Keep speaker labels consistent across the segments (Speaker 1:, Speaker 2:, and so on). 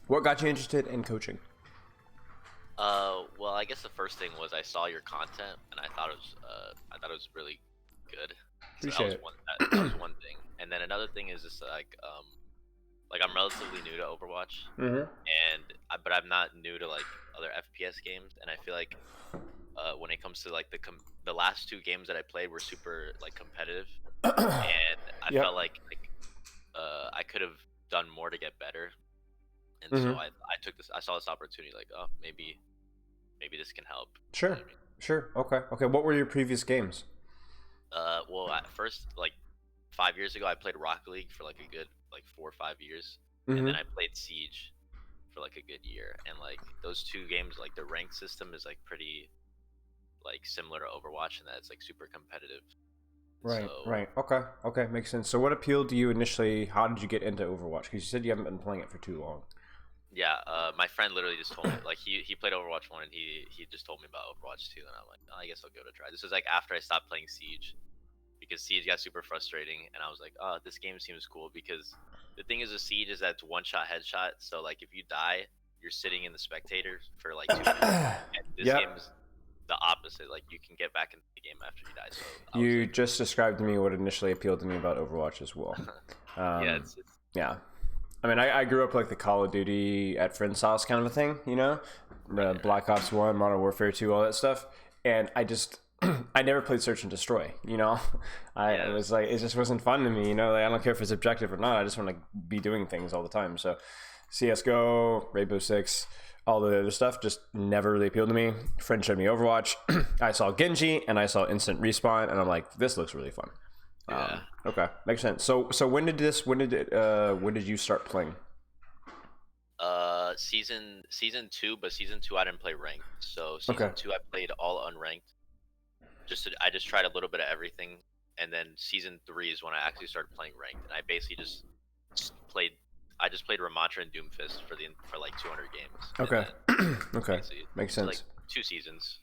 Speaker 1: What got you interested in coaching?
Speaker 2: Well, I guess the first thing was I saw your content and I thought it was really good. So that
Speaker 1: Appreciate
Speaker 2: was
Speaker 1: it.
Speaker 2: that was one thing. And then another thing is just like I'm relatively new to Overwatch,
Speaker 1: Mm-hmm.
Speaker 2: but I'm not new to like other FPS games, and I feel like when it comes to like the last two games that I played were super like competitive, and I
Speaker 1: Yep.
Speaker 2: felt like I could have done more to get better, and so
Speaker 1: Mm-hmm.
Speaker 2: I saw this opportunity like, oh, maybe this can help. You know
Speaker 1: Sure.
Speaker 2: what I mean?
Speaker 1: Sure. Okay. Okay. What were your previous games?
Speaker 2: Well, at first, like 5 years ago, I played Rocket League for like a good like 4 or 5 years, and then
Speaker 1: Mm-hmm.
Speaker 2: I played Siege for like a good year. And like those two games, like the rank system is like pretty like similar to Overwatch in that it's like super competitive.
Speaker 1: Right.
Speaker 2: So
Speaker 1: Right. Okay. Okay. Makes sense. So, what appealed to you initially? How did you get into Overwatch? Because you said you haven't been playing it for too long.
Speaker 2: yeah, my friend literally just told me like he played Overwatch 1 and he just told me about Overwatch 2, and I'm like, oh, I guess I'll give it a try. This is like after I stopped playing Siege because Siege got super frustrating, and I was like, oh, this game seems cool because the thing is with Siege is that it's one shot headshot. So like if you die, you're sitting in the spectator for like 2 minutes, and this game
Speaker 1: Yep.
Speaker 2: is the opposite. Like you can get back into the game after you die. So I was
Speaker 1: You
Speaker 2: like,
Speaker 1: just described to me what initially appealed to me about Overwatch as well.
Speaker 2: yeah,
Speaker 1: Um,
Speaker 2: it's
Speaker 1: yeah. I mean, I grew up like the Call of Duty at friend's house kind of a thing, you know?
Speaker 2: right,
Speaker 1: The
Speaker 2: right.
Speaker 1: Black Ops 1, Modern Warfare 2, all that stuff. And I just, I never played Search and Destroy, you know? I
Speaker 2: Yeah,
Speaker 1: was like, it just wasn't fun to me, you know? Like, I don't care if it's objective or not. I just want to be doing things all the time. So CSGO, Rainbow Six, all the other stuff just never really appealed to me. Friend showed me Overwatch. I saw Genji and I saw Instant Respawn, and I'm like, this looks really fun.
Speaker 2: yeah.
Speaker 1: Okay, makes sense. So when did you start playing?
Speaker 2: Season two, but season two I didn't play ranked. So
Speaker 1: Okay.
Speaker 2: season two I played all unranked. I just tried a little bit of everything, and then season three is when I actually started playing ranked, and I basically just played. I just played Ramattra and Doomfist for like 200 games, and
Speaker 1: Okay.
Speaker 2: then
Speaker 1: Okay.
Speaker 2: basically
Speaker 1: Makes
Speaker 2: so like
Speaker 1: sense.
Speaker 2: 2 seasons.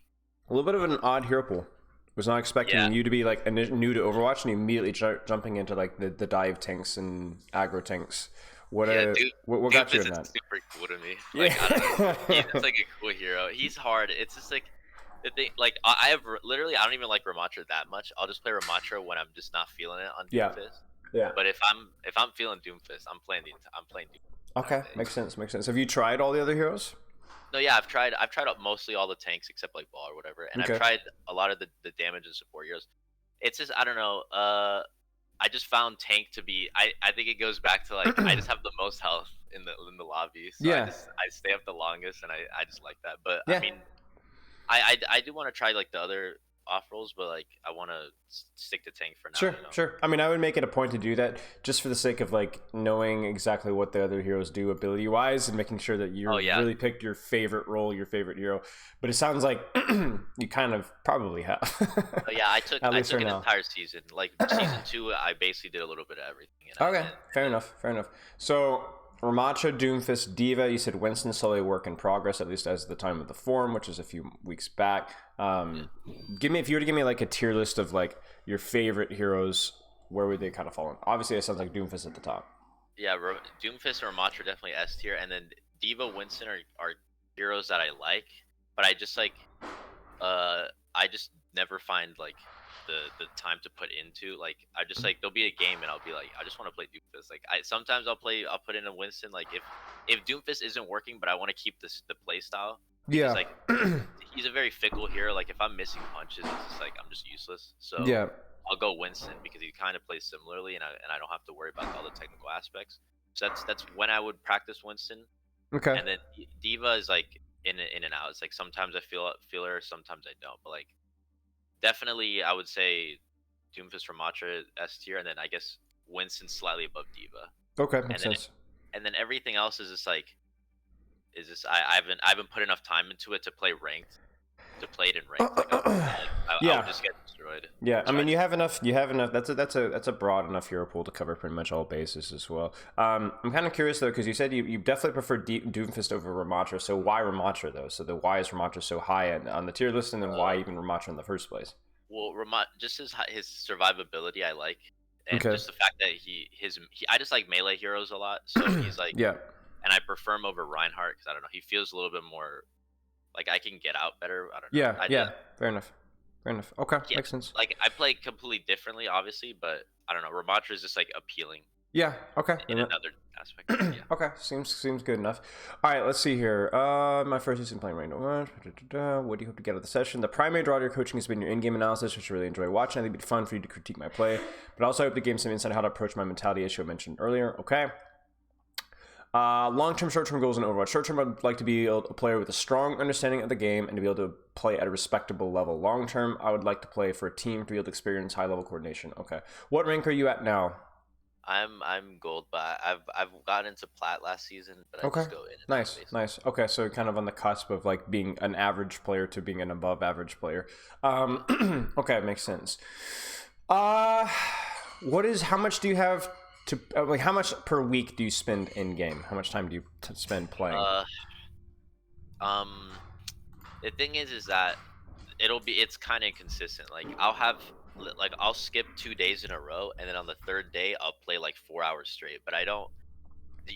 Speaker 1: A little bit of an odd hero pool. Was not
Speaker 2: Yeah,
Speaker 1: expecting you to be like new to Overwatch and immediately jumping into like the dive tanks and aggro tanks.
Speaker 2: yeah, dude.
Speaker 1: What got you
Speaker 2: Doomfist
Speaker 1: in
Speaker 2: is
Speaker 1: that?
Speaker 2: super cool to me. Like I don't know, he's
Speaker 1: Yeah.
Speaker 2: just like a cool hero. He's hard. It's just like the thing. Like I have literally I don't even like Ramattra that much. I'll just play Ramattra when I'm just not feeling it on
Speaker 1: Yeah.
Speaker 2: Doomfist.
Speaker 1: Yeah.
Speaker 2: But if I'm feeling Doomfist, I'm playing Doomfist the entire
Speaker 1: Okay.
Speaker 2: day.
Speaker 1: Makes sense. Makes sense. Have you tried all the other heroes?
Speaker 2: No, yeah, I've tried out mostly all the tanks except like ball or whatever, and I've
Speaker 1: Okay.
Speaker 2: tried a lot of the damage and support heroes. It's just I don't know. I just found tank to be. I think it goes back to like I just have the most health in the lobby, so
Speaker 1: Yeah.
Speaker 2: I stay up the longest, and I just like that. But I
Speaker 1: Yeah.
Speaker 2: mean, I do want to try like the other off roles, but like I want to stick to tank for now.
Speaker 1: Sure, sure. I mean, I would make it a point to do that just for the sake of like knowing exactly what the other heroes do ability wise and making sure that
Speaker 2: Oh
Speaker 1: you
Speaker 2: yeah,
Speaker 1: really picked your favorite role, your favorite hero. But it sounds like you kind of probably have,
Speaker 2: oh yeah.
Speaker 1: at
Speaker 2: I
Speaker 1: least
Speaker 2: took
Speaker 1: right
Speaker 2: an
Speaker 1: now.
Speaker 2: entire season. Like season two, I basically did a little bit of everything,
Speaker 1: Okay,
Speaker 2: and
Speaker 1: fair
Speaker 2: then
Speaker 1: enough, fair enough. So Ramattra, Doomfist, Diva, you said Winston slowly work in progress, at least as the time of the forum, which is a few weeks back.
Speaker 2: yeah.
Speaker 1: Give me if you were to give me like a tier list of like your favorite heroes, where would they kind of fall in? Obviously, it sounds like Doomfist at the top.
Speaker 2: Yeah, Doomfist and Ramattra are definitely S tier, and then Diva, Winston are heroes that I like, but I just like I just never find like the time to put into like I just like there'll be a game and I'll be like I just want to play Doomfist. Like I sometimes I'll put in a Winston like if Doomfist isn't working, but I want to keep the play style because
Speaker 1: Yeah.
Speaker 2: like he's a very fickle hero. Like if I'm missing punches, it's just like I'm just useless. So
Speaker 1: Yeah.
Speaker 2: I'll go Winston because he kind of plays similarly, and I don't have to worry about all the technical aspects. So that's when I would practice Winston,
Speaker 1: Okay.
Speaker 2: and then Diva is like in and out. It's like sometimes I feel her, sometimes I don't. But like definitely, I would say Doomfist Ramatra S tier, and then I guess Winston slightly above Diva,
Speaker 1: Okay.
Speaker 2: and
Speaker 1: Makes
Speaker 2: then
Speaker 1: sense.
Speaker 2: everything else is just like is just I haven't put enough time into it to play ranked to play it in ranked. Like I would
Speaker 1: Yeah.
Speaker 2: just get destroyed.
Speaker 1: Yeah. I
Speaker 2: So I
Speaker 1: mean, you
Speaker 2: just
Speaker 1: have enough. You have enough. That's a broad enough hero pool to cover pretty much all bases as well. I'm kind of curious though because you said you definitely prefer Doomfist over Ramattra. So why Ramattra though? So the why is Ramattra so high on the tier list, and then why even Ramattra in the first place?
Speaker 2: well, just his survivability I like, and
Speaker 1: Okay.
Speaker 2: just the fact that I just like melee heroes a lot. So he's like
Speaker 1: Yeah.
Speaker 2: and I prefer him over Reinhardt because I don't know, he feels a little bit more like I can get out better. I don't know.
Speaker 1: Yeah,
Speaker 2: I
Speaker 1: yeah,
Speaker 2: just
Speaker 1: fair enough. Fair enough. Okay,
Speaker 2: yeah,
Speaker 1: makes sense.
Speaker 2: like I play completely differently, obviously, but I don't know. Ramattra is just like appealing
Speaker 1: Yeah, okay.
Speaker 2: in another aspect. Yeah.
Speaker 1: Okay, seems good enough. All right, let's see here. My first season playing Rainbow Rush. What do you hope to get out of the session? The primary draw to your coaching has been your in-game analysis, which I really enjoy watching. I think it'd be fun for you to critique my play, but also I hope to gain some insight on how to approach my mentality issue I mentioned earlier. Okay. Long-term, short-term goals in Overwatch. Short-term, I'd like to be a player with a strong understanding of the game and to be able to play at a respectable level. Long-term, I would like to play for a team to be able to experience high-level coordination. Okay. What rank are you at now?
Speaker 2: I'm gold, but I've gotten into plat last season, but I
Speaker 1: Okay.
Speaker 2: just go in and out
Speaker 1: Nice,
Speaker 2: basically.
Speaker 1: nice. Okay, so kind of on the cusp of like being an average player to being an above average player. Okay, makes sense. How much do you have to, like, how much per week do you spend in game? How much time do you spend playing?
Speaker 2: Uh, um, the thing is that it's kind of inconsistent. Like I'll skip 2 days in a row, and then on the third day I'll play like 4 hours straight. But I don't.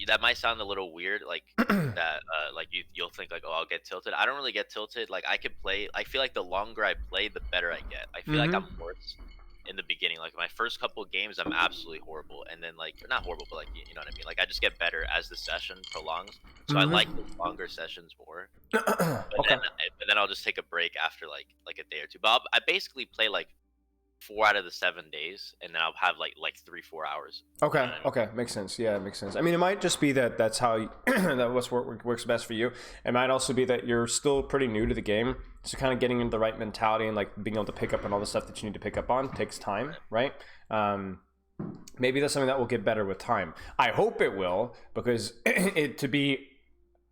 Speaker 2: That might sound a little weird, like that. Like you'll think like, oh, I'll get tilted. I don't really get tilted. Like I could play. I feel like the longer I play, the better I get. I feel like
Speaker 1: Mm-hmm.
Speaker 2: I'm worse in the beginning. Like my first couple of games, I'm absolutely horrible, and then like or not horrible, but like you know what I mean. Like I just get better as the session prolongs. So I like
Speaker 1: Mm-hmm.
Speaker 2: those longer sessions more.
Speaker 1: Okay.
Speaker 2: But then I'll just take a break after like a day or two. But I basically play like 4 out of the 7 days, and then I'll have like 3-4 hours. You know
Speaker 1: Okay.
Speaker 2: what I mean?
Speaker 1: Okay. Makes sense. Yeah, it makes sense. I mean, it might just be that that's how that works best for you. It might also be that you're still pretty new to the game, so kind of getting into the right mentality and like being able to pick up on all the stuff that you need to pick up on takes time, right? Um, Maybe that's something that will get better with time. I hope it will, because it to be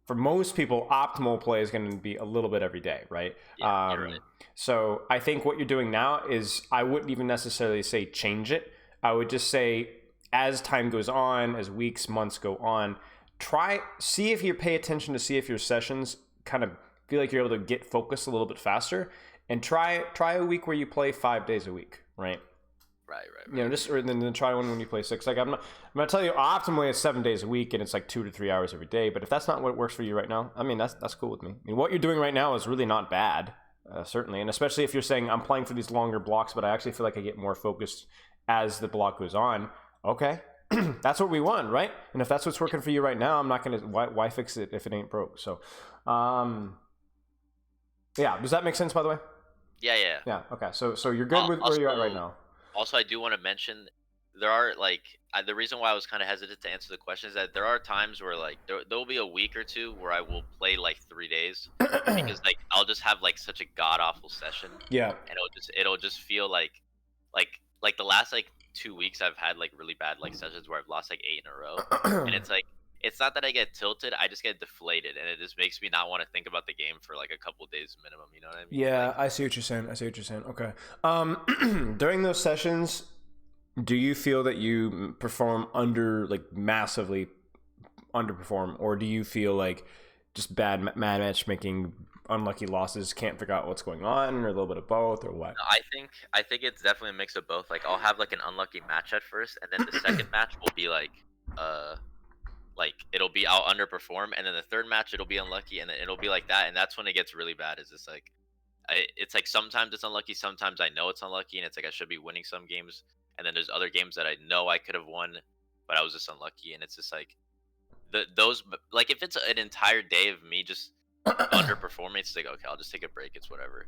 Speaker 1: for most people, optimal play is going to be a little bit every day, right?
Speaker 2: Yeah, you're right.
Speaker 1: So I think what you're doing now is I wouldn't even necessarily say change it. I would just say as time goes on, as weeks, months go on, see if you pay attention to see if your sessions kind of feel like you're able to get focused a little bit faster, and try a week where you play 5 days a week, right?
Speaker 2: Right,
Speaker 1: You know, just or then try one when you play six. Like I'm gonna tell you, optimally it's 7 days a week, and it's like 2 to 3 hours every day. But if that's not what works for you right now, I mean that's cool with me. I mean, what you're doing right now is really not bad, certainly, and especially if you're saying I'm playing for these longer blocks, but I actually feel like I get more focused as the block goes on. Okay, that's what we want, right? And if that's what's working for you right now, I'm not gonna why fix it if it ain't broke. So, yeah, does that make sense? By the way,
Speaker 2: Yeah.
Speaker 1: yeah. Okay, so you're good with where you're at right now.
Speaker 2: Also, I do want to mention there are like the reason why I was kind of hesitant to answer the question is that there are times where like there'll be a week or two where I will play like 3 days because like I'll just have like such a god awful session,
Speaker 1: Yeah.
Speaker 2: and it'll just feel like like the last like 2 weeks I've had like really bad like sessions where I've lost like 8 in a row, and it's like it's not that I get tilted, I just get deflated, and it just makes me not want to think about the game for like a couple days minimum. You know what I mean?
Speaker 1: Yeah,
Speaker 2: Like
Speaker 1: I see what you're saying. I see what you're saying. Okay. During those sessions, do you feel that you perform like massively underperform, or do you feel like just bad matchmaking, unlucky losses, can't figure out what's going on, or a little bit of both, or what?
Speaker 2: I think it's definitely a mix of both. Like I'll have like an unlucky match at first, and then the second match will be uh like it'll be I'll underperform, and then the third match it'll be unlucky, and then it'll be like that, and that's when it gets really bad. Is just like it's like sometimes it's unlucky, sometimes I know it's unlucky, and it's like I should be winning some games, and then there's other games that I know I could have won, but I was just unlucky, and it's just like those like if it's an entire day of me just underperforming, it's like okay, I'll just take a break, it's whatever.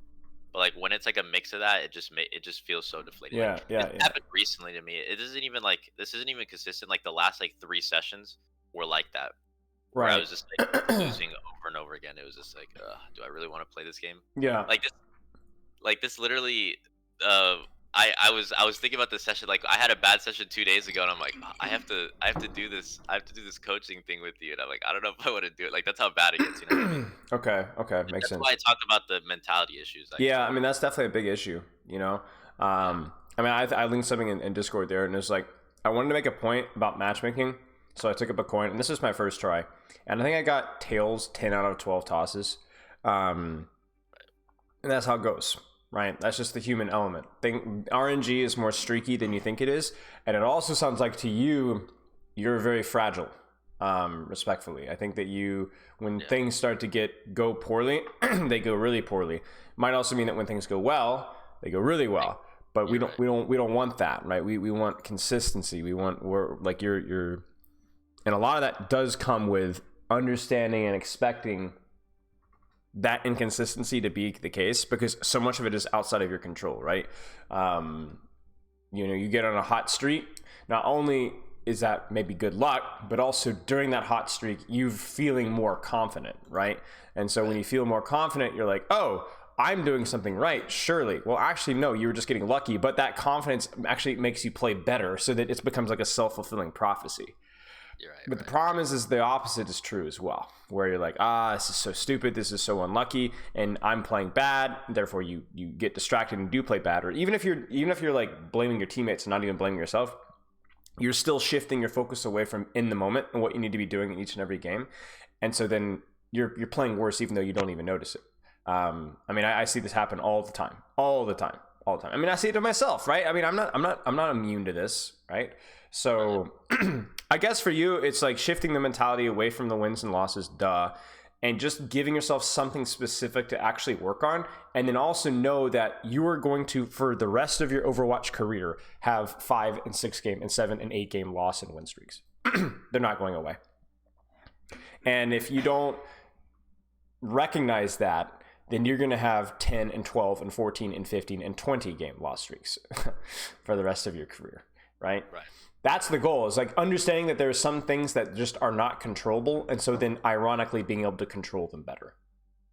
Speaker 2: But like when it's like a mix of that, it just feels so deflating. Like
Speaker 1: Yeah,
Speaker 2: this
Speaker 1: yeah, yeah.
Speaker 2: happened recently to me. It isn't even like this isn't even consistent. Like the last like 3 sessions were like that, where I
Speaker 1: Right.
Speaker 2: was just like losing over and over again. It was just like, do I really want to play this game?
Speaker 1: Yeah.
Speaker 2: Like this literally. Uh, I was thinking about this session. Like I had a bad session 2 days ago, and I'm like, I have to do this. I have to do this coaching thing with you, and I'm like, I don't know if I want to do it. Like that's how bad it gets. You know what I mean?
Speaker 1: Okay. Okay. Makes
Speaker 2: That's why
Speaker 1: sense.
Speaker 2: I talk about the mentality issues that you
Speaker 1: Yeah, I
Speaker 2: told
Speaker 1: mean
Speaker 2: me.
Speaker 1: that's definitely a big issue. You know,
Speaker 2: Yeah.
Speaker 1: I mean I linked something in Discord there, and it's like I wanted to make a point about matchmaking, so I took up a coin, and this is my first try, and I think I got tails 10 out of 12 tosses, and that's how it goes, right? That's just the human element. RNG is more streaky than you think it is, and it also sounds like to you, you're very fragile, respectfully. I think that when
Speaker 2: Yeah.
Speaker 1: things start to go poorly, they go really poorly. Might also mean that when things go well, they go really well. But we
Speaker 2: You're
Speaker 1: don't
Speaker 2: right.
Speaker 1: we don't want that, right? We want consistency. We're like you're and a lot of that does come with understanding and expecting that inconsistency to be the case, because so much of it is outside of your control, right? You get on a hot streak. Not only is that maybe good luck, but also during that hot streak, you feeling more confident, right? And so when you feel more confident, you're like, oh, I'm doing something right, surely. Well, actually, no, you were just getting lucky, but that confidence actually makes you play better, so that it becomes like a self-fulfilling prophecy.
Speaker 2: You're right.
Speaker 1: But the problem is the opposite is true as well, where you're like, this is so stupid, this is so unlucky, and I'm playing bad. Therefore, you get distracted and do play bad. Or even if you're like blaming your teammates and not even blaming yourself, you're still shifting your focus away from in the moment and what you need to be doing in each and every game, and so then you're playing worse, even though you don't even notice it. I mean, I see this happen all the time. I mean, I see it to myself, right? I mean, I'm not immune to this, right? So I guess for you, it's like shifting the mentality away from the wins and losses, and just giving yourself something specific to actually work on. And then also know that you are going to, for the rest of your Overwatch career, have 5 and 6 game and 7 and 8 game loss and win streaks. They're not going away. And if you don't recognize that, then you're going to have 10 and 12 and 14 and 15 and 20 game loss streaks for the rest of your career, right?
Speaker 2: Right.
Speaker 1: That's the goal, is like understanding that there are some things that just are not controllable, and so then ironically being able to control them better.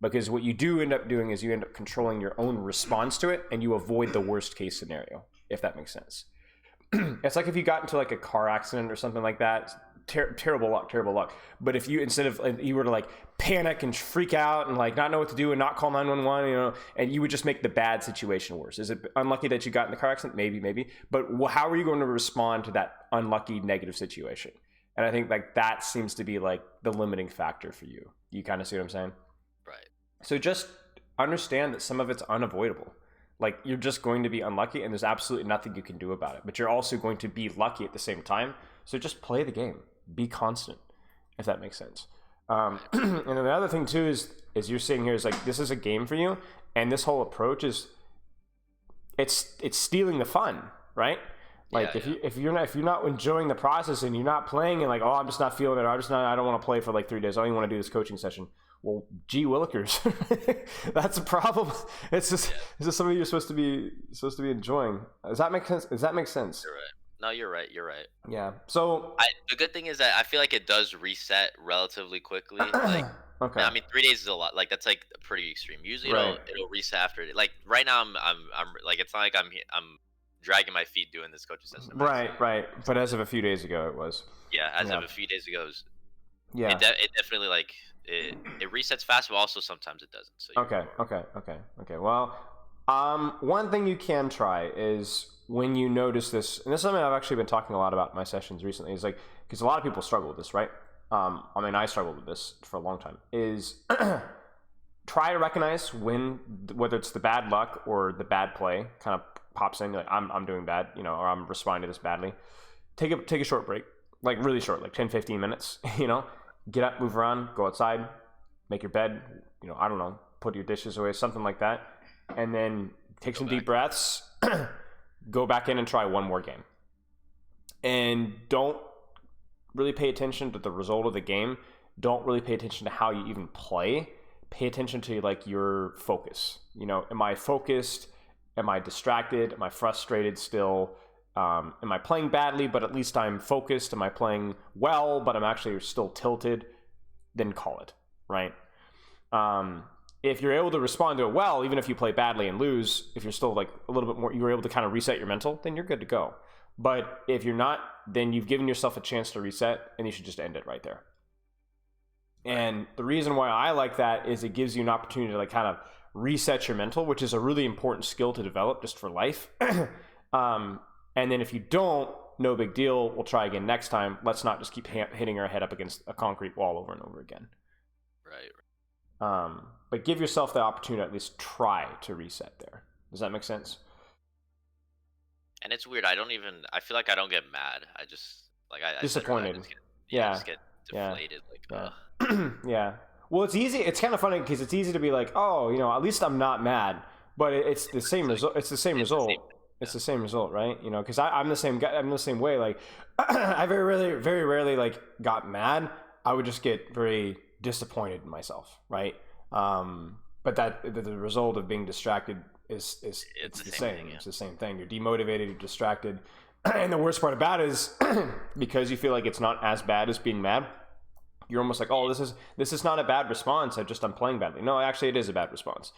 Speaker 1: Because what you do end up doing is you end up controlling your own response to it, and you avoid the worst case scenario, if that makes sense. It's like if you got into like a car accident or something like that. Terrible luck. But if you, instead of, you were to like panic and freak out and like not know what to do and not call 911, and you would just make the bad situation worse. Is it unlucky that you got in the car accident? Maybe. But how are you going to respond to that unlucky negative situation? And I think like that seems to be like the limiting factor for you. You kind of see what I'm saying?
Speaker 2: Right.
Speaker 1: So just understand that some of it's unavoidable. Like, you're just going to be unlucky, and there's absolutely nothing you can do about it. But you're also going to be lucky at the same time. So just play the game. Be constant, if that makes sense. And then the other thing too is you're saying here is like, this is a game for you, and this whole approach is it's stealing the fun, right? Like if you're not enjoying the process and you're not playing and like, oh, I'm just not feeling it, I don't want to play for like 3 days. I only want to do this coaching session. Well, gee willikers, that's a problem. It's just something you're supposed to be enjoying. Does that make sense?
Speaker 2: You're right. No, you're right. You're right.
Speaker 1: Yeah. So
Speaker 2: The good thing is that I feel like it does reset relatively quickly. Like,
Speaker 1: okay.
Speaker 2: I mean, 3 days is a lot. Like, that's like pretty extreme. Usually,
Speaker 1: Right.
Speaker 2: it'll reset after it. Like right now, I'm like, it's not like I'm dragging my feet doing this coaching session.
Speaker 1: Right. But as of a few days ago, it was.
Speaker 2: Yeah, as of a few days ago,
Speaker 1: Yeah.
Speaker 2: it definitely like it resets fast, but also sometimes it doesn't. So
Speaker 1: Okay. Well, one thing you can try is when you notice this, and this is something I've actually been talking a lot about in my sessions recently, is like, because a lot of people struggle with this, right? I mean, I struggled with this for a long time, is try to recognize whether it's the bad luck or the bad play kind of pops in. You're like, I'm doing bad, or I'm responding to this badly. Take a short break, like really short, like 10, 15 minutes, get up, move around, go outside, make your bed, I don't know, put your dishes away, something like that. And then take some deep breaths, go back in and try one more game. And don't really pay attention to the result of the game. Don't really pay attention to how you even play. Pay attention to like your focus. Am I focused? Am I distracted? Am I frustrated still? Am I playing badly, but at least I'm focused? Am I playing well, but I'm actually still tilted? Then call it, right? If you're able to respond to it well, even if you play badly and lose, if you're still like a little bit more, you're able to kind of reset your mental, then you're good to go. But if you're not, then you've given yourself a chance to reset, and you should just end it right there. And the reason why I like that is it gives you an opportunity to like kind of reset your mental, which is a really important skill to develop just for life. And then if you don't, no big deal. We'll try again next time. Let's not just keep hitting our head up against a concrete wall over and over again.
Speaker 2: Right.
Speaker 1: But give yourself the opportunity to at least try to reset there. Does that make sense?
Speaker 2: And it's weird. I feel like I don't get mad. I just like I
Speaker 1: disappointed.
Speaker 2: I just get
Speaker 1: Yeah.
Speaker 2: deflated. Like,
Speaker 1: Yeah. Yeah. Well, it's easy. It's kind of funny because it's easy to be like, oh, at least I'm not mad. But it's the same
Speaker 2: like
Speaker 1: result. It's the same
Speaker 2: it's the same.
Speaker 1: result. It's
Speaker 2: Yeah.
Speaker 1: the same result, right? Because I'm the same guy. I'm the same way. Like, I very rarely like got mad. I would just get very disappointed in myself, right? But the result of being distracted is
Speaker 2: It's
Speaker 1: it's
Speaker 2: the
Speaker 1: the
Speaker 2: same
Speaker 1: same.
Speaker 2: thing. Yeah.
Speaker 1: It's the same thing. You're demotivated. You're distracted. And the worst part about it is because you feel like it's not as bad as being mad, you're almost like, oh, this is not a bad response. I'm playing badly. No, actually, it is a bad response.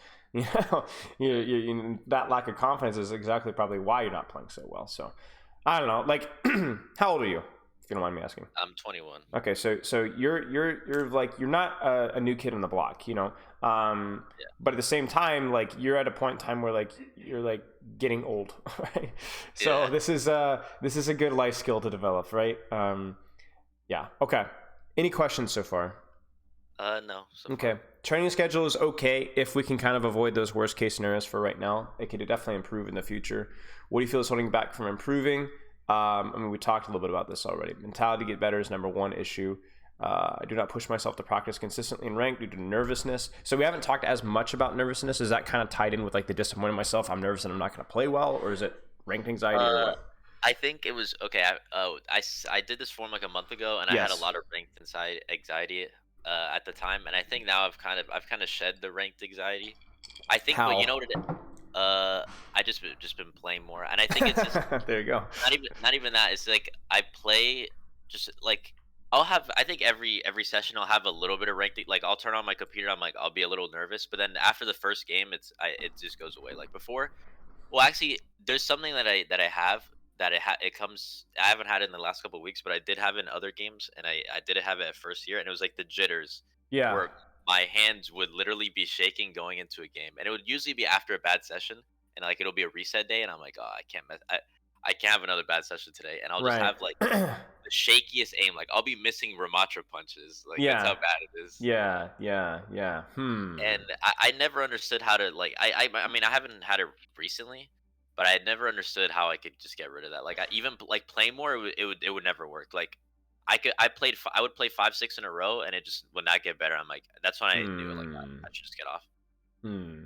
Speaker 1: That lack of confidence is exactly probably why you're not playing so well. So, I don't know. Like, how old are you? If you don't mind me asking.
Speaker 2: I'm 21.
Speaker 1: Okay, so you're like you're not a new kid on the block,
Speaker 2: Yeah.
Speaker 1: but at the same time, like you're at a point in time where like you're like getting old, right? So
Speaker 2: Yeah.
Speaker 1: this is a good life skill to develop, right? Yeah. Okay. Any questions so far?
Speaker 2: No. So far.
Speaker 1: Okay. Training schedule is okay if we can kind of avoid those worst case scenarios for right now. It could definitely improve in the future. What do you feel is holding back from improving? We talked a little bit about this already. Mentality to get better is number one issue. I do not push myself to practice consistently in rank due to nervousness. So we haven't talked as much about nervousness. Is that kind of tied in with like the disappointing myself? I'm nervous and I'm not going to play well, or is it ranked anxiety or
Speaker 2: Uh,
Speaker 1: what?
Speaker 2: I think it was okay. I did this form like a month ago, and I had a
Speaker 1: Yes.
Speaker 2: lot of ranked inside anxiety at the time, and I think now I've kind of shed the ranked anxiety. I think, but you know
Speaker 1: How?
Speaker 2: what it, I just been playing more, and I think it's just
Speaker 1: There you go.
Speaker 2: not even that. It's like I play just like I'll have. I think every session I'll have a little bit of ranked. Like I'll turn on my computer. I'm like I'll be a little nervous, but then after the first game, it just goes away. Like before, well, actually, there's something that I have that it comes. I haven't had it in the last couple of weeks, but I did have it in other games, and I did have it at first year, and it was like the jitters,
Speaker 1: Yeah.
Speaker 2: where my hands would literally be shaking going into a game, and it would usually be after a bad session, and like it'll be a reset day, and I'm like, oh, I can't have another bad session today, and I'll just
Speaker 1: Right.
Speaker 2: have like the shakiest aim, like I'll be missing Ramattra punches, like that's how
Speaker 1: Yeah.
Speaker 2: bad it is.
Speaker 1: Yeah. Yeah. Yeah.
Speaker 2: And I never understood how to like I mean I haven't had it recently, but I had never understood how I could just get rid of that. Like I even like playing more, it would never work. Like I would play 5 6 in a row, and it just would not get better. I'm like that's when I knew like
Speaker 1: Hmm.
Speaker 2: I should just get off.
Speaker 1: Hmm.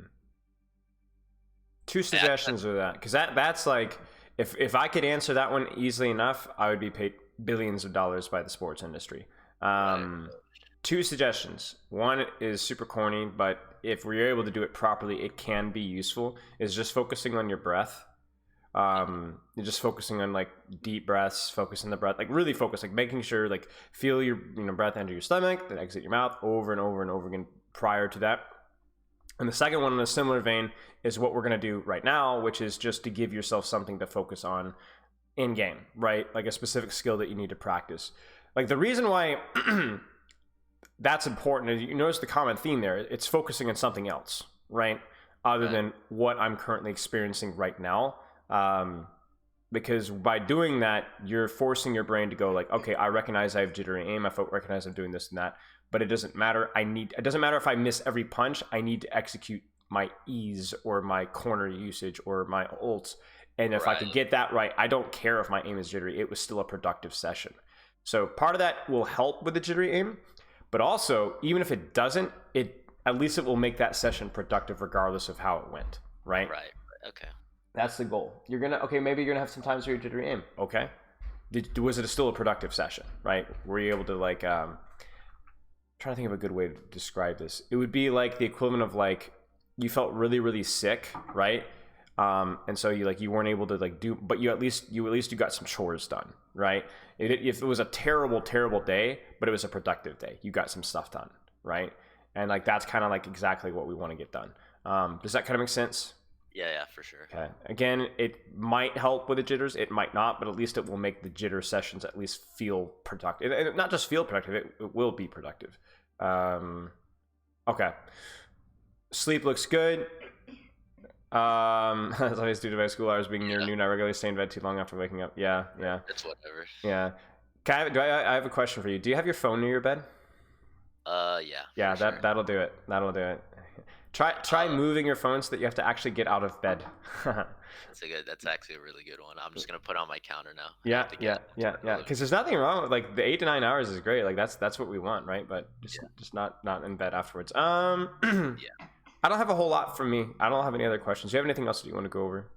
Speaker 1: Two
Speaker 2: And I think
Speaker 1: suggestions of that, because that's like, if I could answer that one easily enough, I would be paid billions of dollars by the sports industry.
Speaker 2: right.
Speaker 1: Two suggestions. One is super corny, but if we're able to do it properly, it can be useful. Is just focusing on your breath. You're just focusing on like deep breaths, focus on the breath, like really focus, like making sure like feel your breath enter your stomach, then exit your mouth over and over and over again prior to that. And the second one in a similar vein is what we're going to do right now, which is just to give yourself something to focus on in game, right? Like a specific skill that you need to practice. Like the reason why that's important is you notice the common theme there. It's focusing on something else, right? Other
Speaker 2: Right.
Speaker 1: than what I'm currently experiencing right now. Because by doing that, you're forcing your brain to go like, okay, I recognize I have jittery aim. I recognize I'm doing this and that, but it doesn't matter. It doesn't matter if I miss every punch. I need to execute my ease or my corner usage or my ults. And if I
Speaker 2: Right.
Speaker 1: could get that right, I don't care if my aim is jittery. It was still a productive session. So part of that will help with the jittery aim, but also even if it doesn't, at least it will make that session productive regardless of how it went, right?
Speaker 2: Right. Right. Okay.
Speaker 1: That's the goal. Maybe you're gonna have some times where you jittery aim. Okay. Was it still a productive session, right? Were you able to like, trying to think of a good way to describe this. It would be like the equivalent of like, you felt really, really sick, right? And so you weren't able to like do, but you at least you got some chores done, right? If it was a terrible, terrible day, but it was a productive day, you got some stuff done, right? And like, that's kind of like exactly what we want to get done. Does that kind of make sense?
Speaker 2: Yeah. Yeah. For sure.
Speaker 1: Okay. Again, it might help with the jitters. It might not, but at least it will make the jitter sessions at least feel productive. And not just feel productive, it will be productive. Okay. Sleep looks good. As always due to my school hours being near
Speaker 2: Yeah.
Speaker 1: noon, I regularly stay in bed too long after waking up. Yeah, yeah,
Speaker 2: It's whatever.
Speaker 1: yeah. I have a question for you. Do you have your phone near your bed?
Speaker 2: Yeah.
Speaker 1: Yeah,
Speaker 2: For sure.
Speaker 1: that'll do it. That'll do it. Try moving your phone so that you have to actually get out of bed.
Speaker 2: That's actually a really good one. I'm just gonna put it on my counter now.
Speaker 1: Yeah. Because there's nothing wrong with like the 8 to 9 hours is great. Like that's what we want, right? But just not in bed afterwards.
Speaker 2: Yeah.
Speaker 1: I don't have a whole lot from me. I don't have any other questions. Do you have anything else that you want to go over?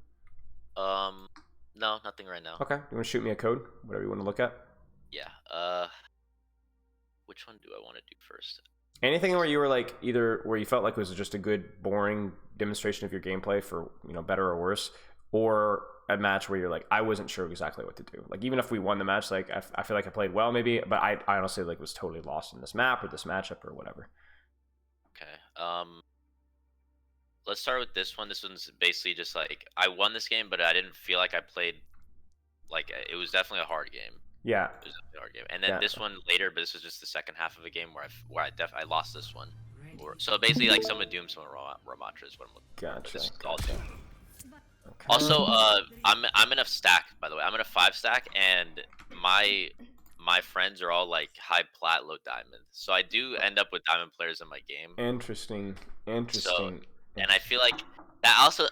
Speaker 2: No, nothing right now.
Speaker 1: Okay. You want to shoot me a code? Whatever you want to look at.
Speaker 2: Yeah. Which one do I want to do first?
Speaker 1: Anything where you were like either where you felt like it was just a good, boring demonstration of your gameplay for better or worse, or a match where you're like, I wasn't sure exactly what to do. Like even if we won the match, like I feel like I played well maybe, but I honestly like was totally lost in this map or this matchup or whatever.
Speaker 2: Okay. Let's start with this one. This one's basically just like I won this game, but I didn't feel like I played like it was definitely a hard game.
Speaker 1: Yeah.
Speaker 2: It was definitely a hard game. And then this one later, but this was just the second half of a game where I lost this one. So basically like some of Doom, some of Ramattra is what I'm looking for. This is all Doom. Okay. Also, I'm in a stack, by the way. I'm in a 5 stack, and my friends are all like high plat, low diamond. So I do end up with diamond players in my game.
Speaker 1: Interesting.
Speaker 2: So, and I feel like that also.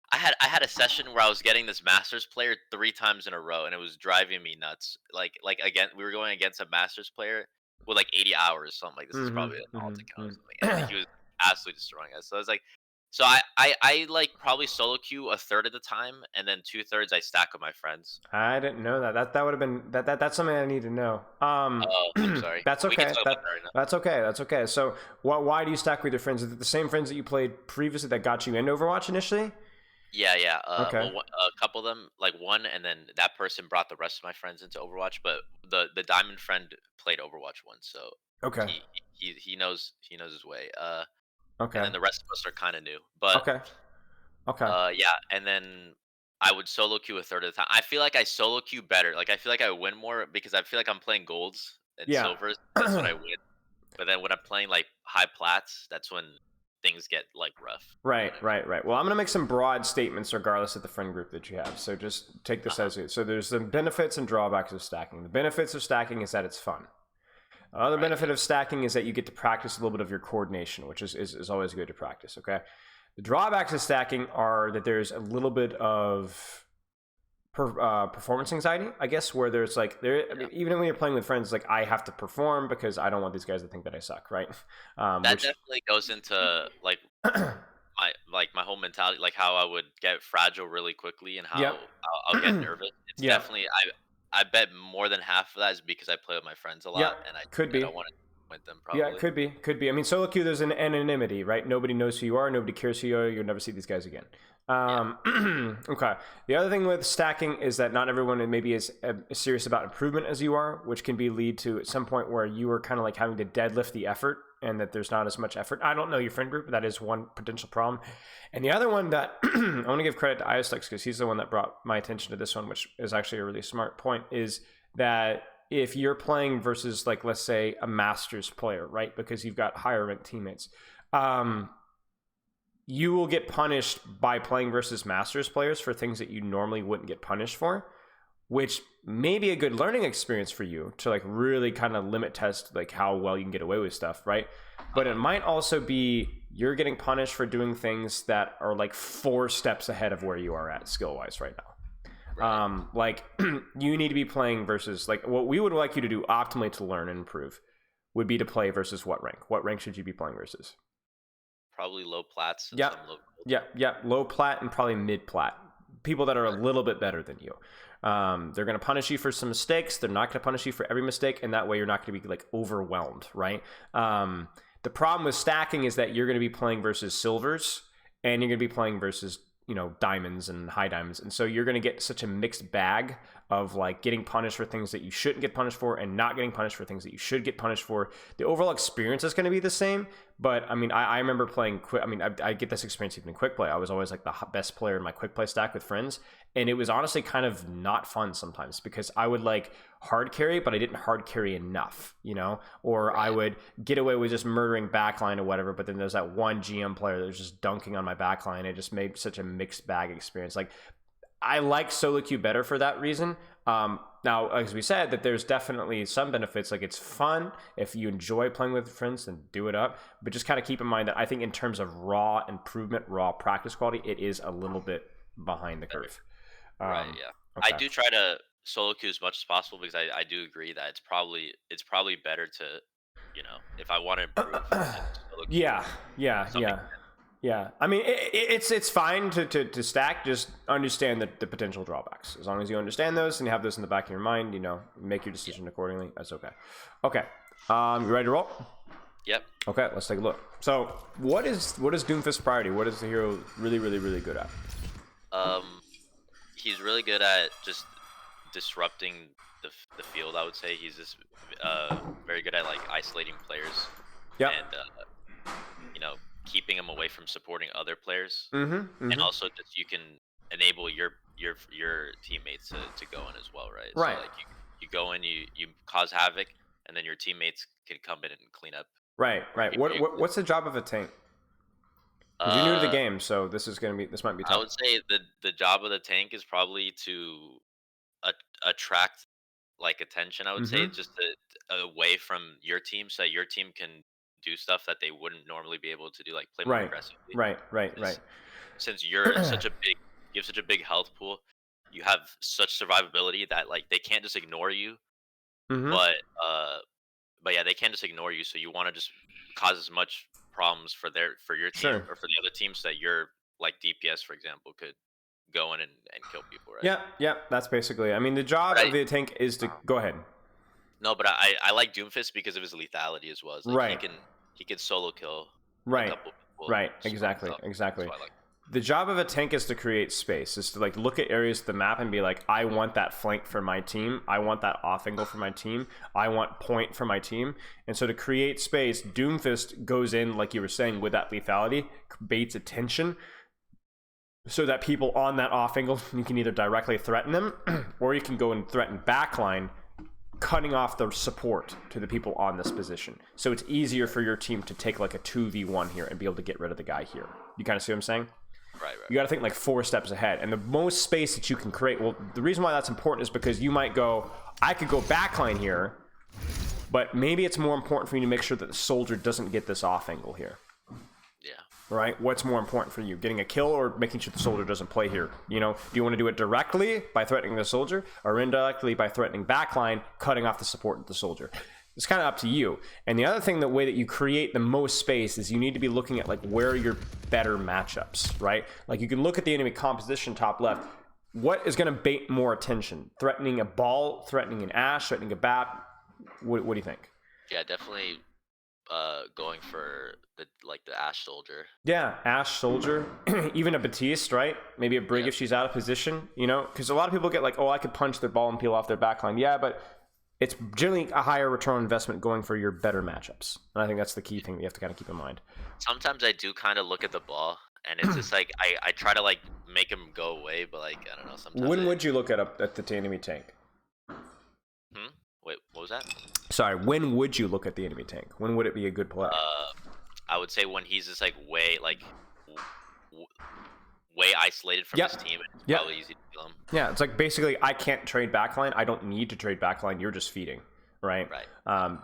Speaker 2: I had a session where I was getting this Masters player 3 times in a row, and it was driving me nuts. Like again, we were going against a Masters player with like 80 hours, something like this is probably an alt account or something, and he was absolutely destroying us. So I was like, so I like probably solo queue a third of the time, and then 2/3 I stack with my friends.
Speaker 1: I didn't know that. That would have been that's something I need to know.
Speaker 2: Oh, I'm sorry.
Speaker 1: That's okay.
Speaker 2: We can talk about that right now.
Speaker 1: That's okay. That's okay. So, why do you stack with your friends? Is it the same friends that you played previously that got you into Overwatch initially?
Speaker 2: Yeah.
Speaker 1: Okay.
Speaker 2: Well, a couple of them, like one, and then that person brought the rest of my friends into Overwatch. But the diamond friend played Overwatch once, so
Speaker 1: okay,
Speaker 2: he knows his way.
Speaker 1: Okay.
Speaker 2: And then the rest of us are kind of new, but
Speaker 1: okay.
Speaker 2: Yeah, and then I would solo queue a third of the time. I feel like I solo queue better. Like I feel like I win more because I feel like I'm playing golds and
Speaker 1: Yeah.
Speaker 2: silvers. That's when I win. But then when I'm playing like high plats, that's when things get like rough.
Speaker 1: Right. Well, I'm gonna make some broad statements regardless of the friend group that you have. So just take this as it. So there's the benefits and drawbacks of stacking. The benefits of stacking is that it's fun. Another benefit of stacking is that you get to practice a little bit of your coordination, which is always good to practice. Okay. The drawbacks of stacking are that there's a little bit of performance anxiety, I guess, where there's like I mean, even when you're playing with friends, like I have to perform because I don't want these guys to think that I suck, right?
Speaker 2: That definitely goes into like my whole mentality, like how I would get fragile really quickly and how I'll get nervous. It's definitely I bet more than half of that is because I play with my friends a lot, and I don't want to with them. Probably.
Speaker 1: Yeah, could be. I mean, solo queue, there's an anonymity, right? Nobody knows who you are. Nobody cares who you are. You'll never see these guys again. Okay. The other thing with stacking is that not everyone maybe is as serious about improvement as you are, which can lead to at some point where you are kind of like having to deadlift the effort, and that there's not as much effort. I don't know your friend group, but that is one potential problem. And the other one that I want to give credit to Iostix because he's the one that brought my attention to this one, which is actually a really smart point, is that if you're playing versus, like, let's say a Masters player, right? Because you've got higher ranked teammates, you will get punished by playing versus Masters players for things that you normally wouldn't get punished for, which may be a good learning experience for you to like really kind of limit test like how well you can get away with stuff, right? But it might also be you're getting punished for doing things that are like 4 steps ahead of where you are at skill-wise right now. Like you need to be playing versus like what we would like you to do optimally to learn and improve would be to play versus what rank should you be playing versus?
Speaker 2: Probably low plats.
Speaker 1: Low plat and probably mid plat, people that are a little bit better than you. They're going to punish you for some mistakes. They're not going to punish you for every mistake, and that way you're not going to be like overwhelmed, right? The problem with stacking is that you're going to be playing versus silvers and you're going to be playing versus diamonds and high diamonds. And so you're going to get such a mixed bag of like getting punished for things that you shouldn't get punished for and not getting punished for things that you should get punished for. The overall experience is going to be the same. But I mean, I remember playing quick. I mean, I get this experience even in quick play. I was always like the best player in my quick play stack with friends. And it was honestly kind of not fun sometimes because I would like hard carry, but I didn't hard carry enough, or I would get away with just murdering backline or whatever. But then there's that one GM player that was just dunking on my backline. It just made such a mixed bag experience. Like I like solo queue better for that reason. Now Now, as we said, that there's definitely some benefits. Like, it's fun. If you enjoy playing with friends, then do it up. But just kind of keep in mind that I think in terms of raw improvement, raw practice quality, it is a little bit behind the curve.
Speaker 2: Right. Yeah.
Speaker 1: Okay.
Speaker 2: I do try to solo queue as much as possible because I do agree that it's probably better to, if I want to improve, then solo queue
Speaker 1: Yeah.
Speaker 2: something.
Speaker 1: Yeah, I mean, it's fine to stack. Just understand the potential drawbacks. As long as you understand those and you have those in the back of your mind, make your decision accordingly. That's okay. Okay, you ready to roll?
Speaker 2: Yep.
Speaker 1: Okay, let's take a look. So, what is Doomfist's priority? What is the hero really, really, really good at?
Speaker 2: He's really good at just disrupting the field. I would say he's just very good at like isolating players.
Speaker 1: Yeah.
Speaker 2: And keeping them away from supporting other players,
Speaker 1: Mm-hmm.
Speaker 2: and also just you can enable your teammates to go in as well, right?
Speaker 1: Right.
Speaker 2: So like you go in, you cause havoc, and then your teammates can come in and clean up.
Speaker 1: Right. What's the job of a tank? Because you're new to the game, so this might be tough.
Speaker 2: I would say the job of the tank is probably to attract like attention. I would say just away from your team, so that your team can do stuff that they wouldn't normally be able to do, like play more aggressively.
Speaker 1: Right.
Speaker 2: Since you have such a big health pool, you have such survivability that like they can't just ignore you. But yeah, they can't just ignore you. So you want to just cause as much problems for your team or for the other teams, so that your like DPS, for example, could go in and kill people, right?
Speaker 1: Yeah. That's basically. I mean, the job of the tank is to go ahead.
Speaker 2: No, but I like Doomfist because of his lethality as well. It's like he can solo kill a couple people.
Speaker 1: Right. Exactly. The job of a tank is to create space, is to like look at areas of the map and be like, I want that flank for my team. I want that off angle for my team. I want point for my team. And so to create space, Doomfist goes in, like you were saying, with that lethality, baits attention, so that people on that off angle, you can either directly threaten them, or you can go and threaten backline, cutting off the support to the people on this position. So it's easier for your team to take like a 2v1 here and be able to get rid of the guy here. You kind of see what I'm saying?
Speaker 2: Right.
Speaker 1: You got to think like 4 steps ahead. And the most space that you can create, well, the reason why that's important is because you might go, I could go backline here, but maybe it's more important for you to make sure that the soldier doesn't get this off angle here.
Speaker 2: Yeah.
Speaker 1: Right? What's more important for you? Getting a kill or making sure the soldier doesn't play here? Do you want to do it directly by threatening the soldier, or indirectly by threatening backline, cutting off the support of the soldier? It's kind of up to you. And the other thing, the way that you create the most space is you need to be looking at like where are your better matchups, right? Like you can look at the enemy composition top left. What is going to bait more attention? Threatening a ball, threatening an Ashe, threatening a BAP? What do you think?
Speaker 2: Yeah, definitely going for the Ashe soldier.
Speaker 1: Yeah, Ashe soldier, even a Batiste, right? Maybe a Brig if she's out of position, because a lot of people get like, oh, I could punch their ball and peel off their backline. Yeah, but it's generally a higher return on investment going for your better matchups. And I think that's the key thing that you have to kind of keep in mind.
Speaker 2: Sometimes I do kind of look at the ball, and it's just like I try to like make him go away, but like I don't know. Sometimes.
Speaker 1: When would you look at the enemy tank?
Speaker 2: Wait, what was that?
Speaker 1: Sorry, when would you look at the enemy tank? When would it be a good play?
Speaker 2: I would say when he's just like way isolated from his team, and it's probably easy to kill him.
Speaker 1: Yeah, it's like basically I can't trade backline. I don't need to trade backline. You're just feeding, right?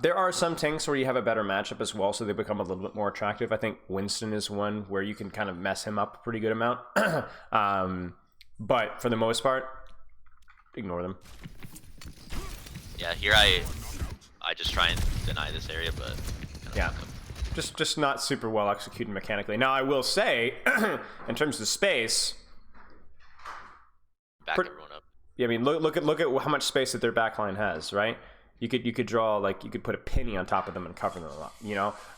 Speaker 1: There are some tanks where you have a better matchup as well, so they become a little bit more attractive. I think Winston is one where you can kind of mess him up a pretty good amount. But for the most part, ignore them.
Speaker 2: Yeah, here I just try and deny this area, but
Speaker 1: just not super well executed mechanically. Now I will say, in terms of space,
Speaker 2: back everyone up.
Speaker 1: Yeah, I mean look at how much space that their backline has, right? You could draw like you could put a penny on top of them and cover them a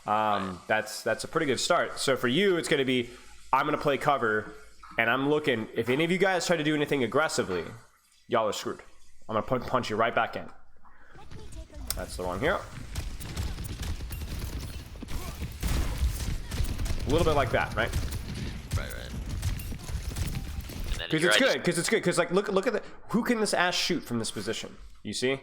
Speaker 1: lot. That's a pretty good start. So for you, it's going to be I'm going to play cover, and I'm looking. If any of you guys try to do anything aggressively, y'all are screwed. I'm going to punch you right back in. That's the one here. A little bit like that, right?
Speaker 2: Right.
Speaker 1: Because it's good. Because like look at who can this Ashe shoot from this position? You see?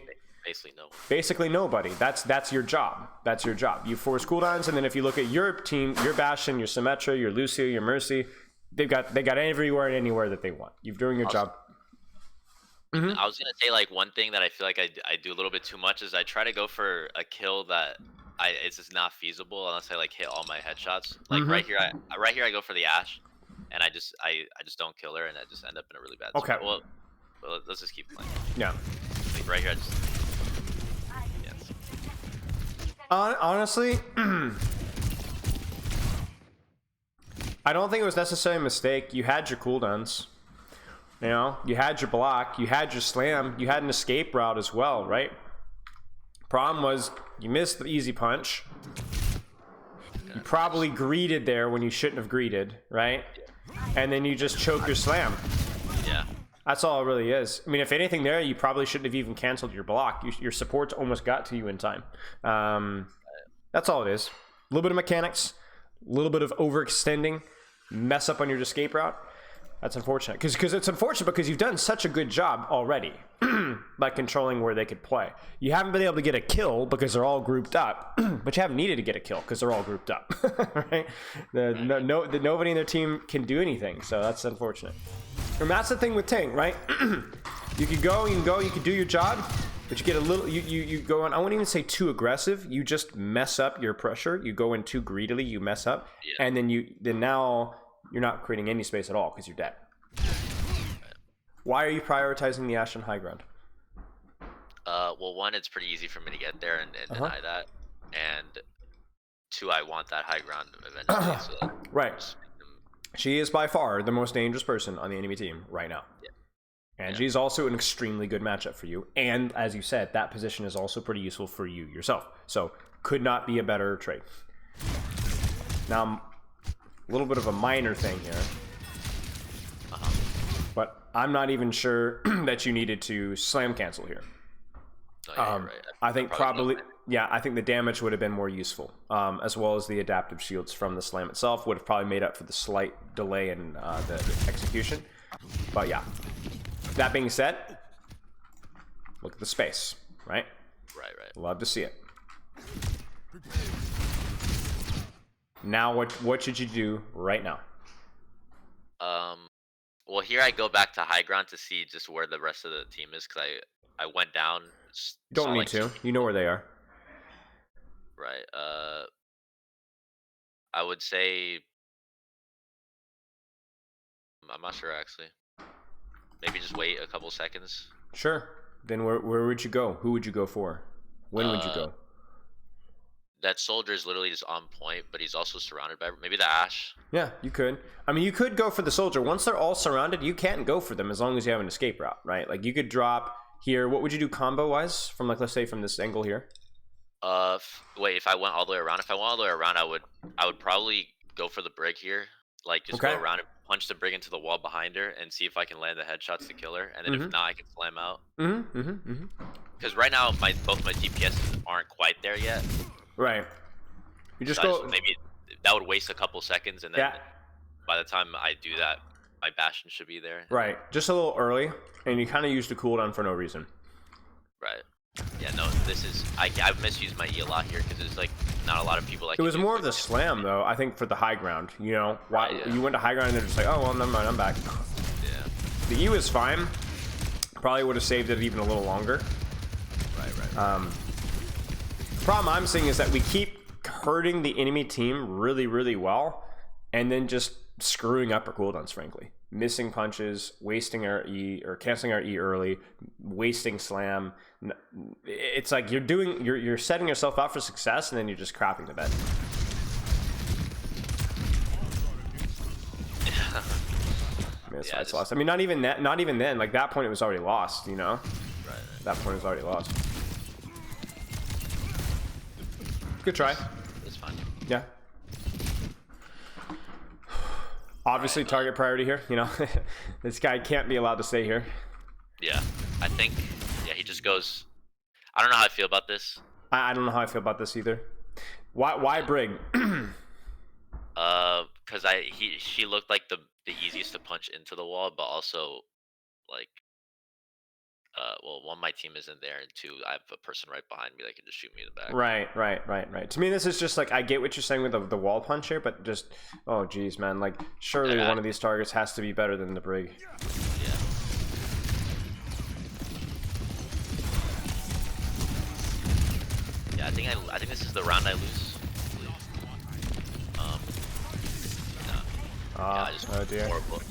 Speaker 1: Basically nobody. That's your job. That's your job. You force cooldowns, and then if you look at your team, your Bastion, your Ramattra, your Lucio, your Mercy, they got everywhere and anywhere that they want. You're doing your job. Mm-hmm.
Speaker 2: I was gonna say like one thing that I feel like I do a little bit too much is I try to go for a kill that it's just not feasible unless I like hit all my headshots. Like
Speaker 1: Mm-hmm.
Speaker 2: right here I go for the Ash, and I just don't kill her, and I just end up in a really bad
Speaker 1: Okay.
Speaker 2: spot. Well, let's just keep playing.
Speaker 1: Yeah.
Speaker 2: Like right here, I just yes.
Speaker 1: Honestly, I don't think it was necessarily a mistake. You had your cooldowns. You know, you had your block, you had your slam, you had an escape route as well, right? Problem was you missed the easy punch. You probably greeted there when you shouldn't have greeted, right? And then you just choke your slam.
Speaker 2: Yeah.
Speaker 1: That's all it really is. I mean, if anything there, you probably shouldn't have even canceled your block. Your supports almost got to you in time. That's all it is. A little bit of mechanics, a little bit of overextending, mess up on your escape route. That's unfortunate. Because it's unfortunate because you've done such a good job already by controlling where they could play. You haven't been able to get a kill because they're all grouped up, but you haven't needed to get a kill because they're all grouped up, right? Nobody in their team can do anything, so that's unfortunate. And that's the thing with Ting, right? You could do your job, but you get a little, you go on, I wouldn't even say too aggressive, you just mess up your pressure, you go in too greedily, you mess up, and then now you're not creating any space at all because you're dead. Why are you prioritizing the Ashen high ground?
Speaker 2: Well, one, it's pretty easy for me to get there and deny that, and two, I want that high ground eventually. So
Speaker 1: right. She is by far the most dangerous person on the enemy team right now. Yeah. And she's also an extremely good matchup for you. And as you said, that position is also pretty useful for you yourself. So could not be a better trade. Now, a little bit of a minor thing here. But I'm not even sure that you needed to slam cancel here.
Speaker 2: Right.
Speaker 1: I think probably I think the damage would have been more useful, as well as the adaptive shields from the slam itself would have probably made up for the slight delay in the execution. But yeah, that being said, look at the space, right?
Speaker 2: Right.
Speaker 1: Love to see it. Now, what should you do right now?
Speaker 2: Well, here I go back to high ground to see just where the rest of the team is, because I went down.
Speaker 1: Don't need to. You know where they are.
Speaker 2: Right. I would say I'm not sure actually. Maybe just wait a couple seconds.
Speaker 1: Sure. Then where would you go? Who would you go for? When would you go?
Speaker 2: That soldier is literally just on point, but he's also surrounded by maybe the Ash.
Speaker 1: Yeah, you could. I mean, you could go for the soldier. Once they're all surrounded, you can't go for them as long as you have an escape route, right? Like you could drop here. What would you do combo wise from like, let's say from this angle here?
Speaker 2: Wait, if I went all the way around, I would probably go for the brig here. Like just go around and punch the brig into the wall behind her and see if I can land the headshots to kill her. And then if not, I can slam out. Because right now both my DPSs aren't quite there yet.
Speaker 1: Right. You just
Speaker 2: so maybe that would waste a couple seconds, and then by the time I do that, my Bastion should be there.
Speaker 1: Right. Just a little early, and you kind of used the cooldown for no reason.
Speaker 2: Right. Yeah, no, I've misused my E a lot here because there's like not a lot of people like.
Speaker 1: It was more of the slam though, I think, for the high ground. You know, you went to high ground and they're just like, oh well, never mind, I'm back.
Speaker 2: Yeah.
Speaker 1: The E was fine. Probably would have saved it even a little longer.
Speaker 2: Right.
Speaker 1: The problem I'm seeing is that we keep hurting the enemy team really, really well, and then just screwing up our cooldowns, frankly. Missing punches, wasting our E, or canceling our E early, wasting slam. It's like you're setting yourself up for success, and then you're just crapping the bed. Lost. I mean, not even then. Like that point, it was already lost. You know,
Speaker 2: right.
Speaker 1: That point was already lost. Good try.
Speaker 2: It's fine.
Speaker 1: Yeah. Obviously, target priority here. You know, this guy can't be allowed to stay here.
Speaker 2: Yeah, I think. Yeah, he just goes. I don't know how I feel about this.
Speaker 1: I don't know how I feel about this either. Why Brig?
Speaker 2: Because she looked like the easiest to punch into the wall, but also like. Well, one, my team isn't there, and two, I have a person right behind me that can just shoot me in the back. Right.
Speaker 1: To me, this is just like, I get what you're saying with the wall punch here, but just, oh geez, man, like surely one of these targets has to be better than the Brig.
Speaker 2: Yeah. I think this is the round I lose. No. Yeah, I just
Speaker 1: oh dear.
Speaker 2: horrible.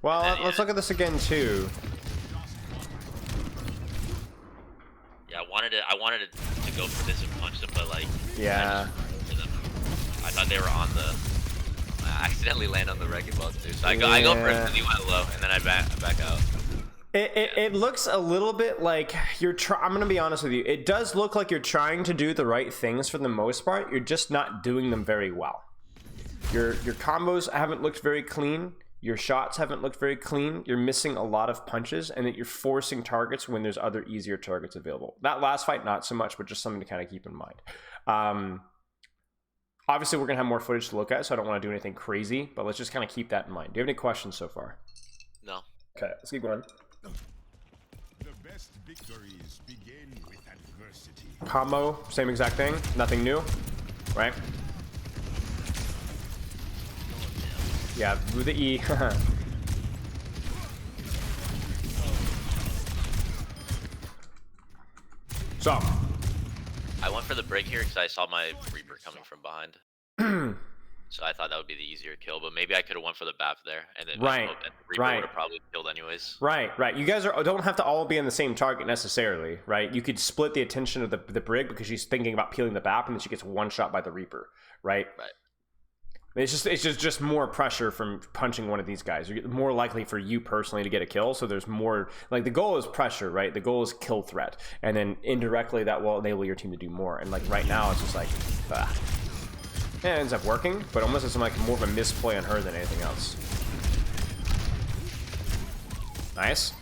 Speaker 1: Well,
Speaker 2: then,
Speaker 1: let's look at this again too.
Speaker 2: Yeah, I wanted to go for this and punch them, but like
Speaker 1: Yeah.
Speaker 2: I thought they were on the. I accidentally land on the wrecking ball too, so I go first and he went low, and then I back out.
Speaker 1: It looks a little bit like you're I'm gonna be honest with you. It does look like you're trying to do the right things for the most part. You're just not doing them very well. Your combos haven't looked very clean. Your shots haven't looked very clean. You're missing a lot of punches, and that you're forcing targets when there's other easier targets available. That last fight, not so much, but just something to kind of keep in mind. Obviously, we're gonna have more footage to look at, so I don't want to do anything crazy, but let's just kind of keep that in mind. Do you have any questions so far?
Speaker 2: No.
Speaker 1: Okay, let's keep going.
Speaker 3: The best victories begin with adversity.
Speaker 1: Combo, same exact thing, nothing new, right? Yeah, with the E. So,
Speaker 2: I went for the break here because I saw my Reaper coming from behind. So I thought that would be the easier kill, but maybe I could have went for the BAP there, and then
Speaker 1: Right,
Speaker 2: the Reaper
Speaker 1: right.
Speaker 2: would have probably killed anyways.
Speaker 1: right. You guys don't have to all be on the same target necessarily, right? You could split the attention of the Brig because she's thinking about peeling the BAP, and then she gets one shot by the Reaper, right?
Speaker 2: Right.
Speaker 1: It's just more pressure from punching one of these guys. You're more likely for you personally to get a kill, so there's more, like, the goal is pressure, right? The goal is kill threat, and then indirectly that will enable your team to do more. And like right now, it's just like, yeah, it ends up working, but almost it's like more of a misplay on her than anything else. Nice.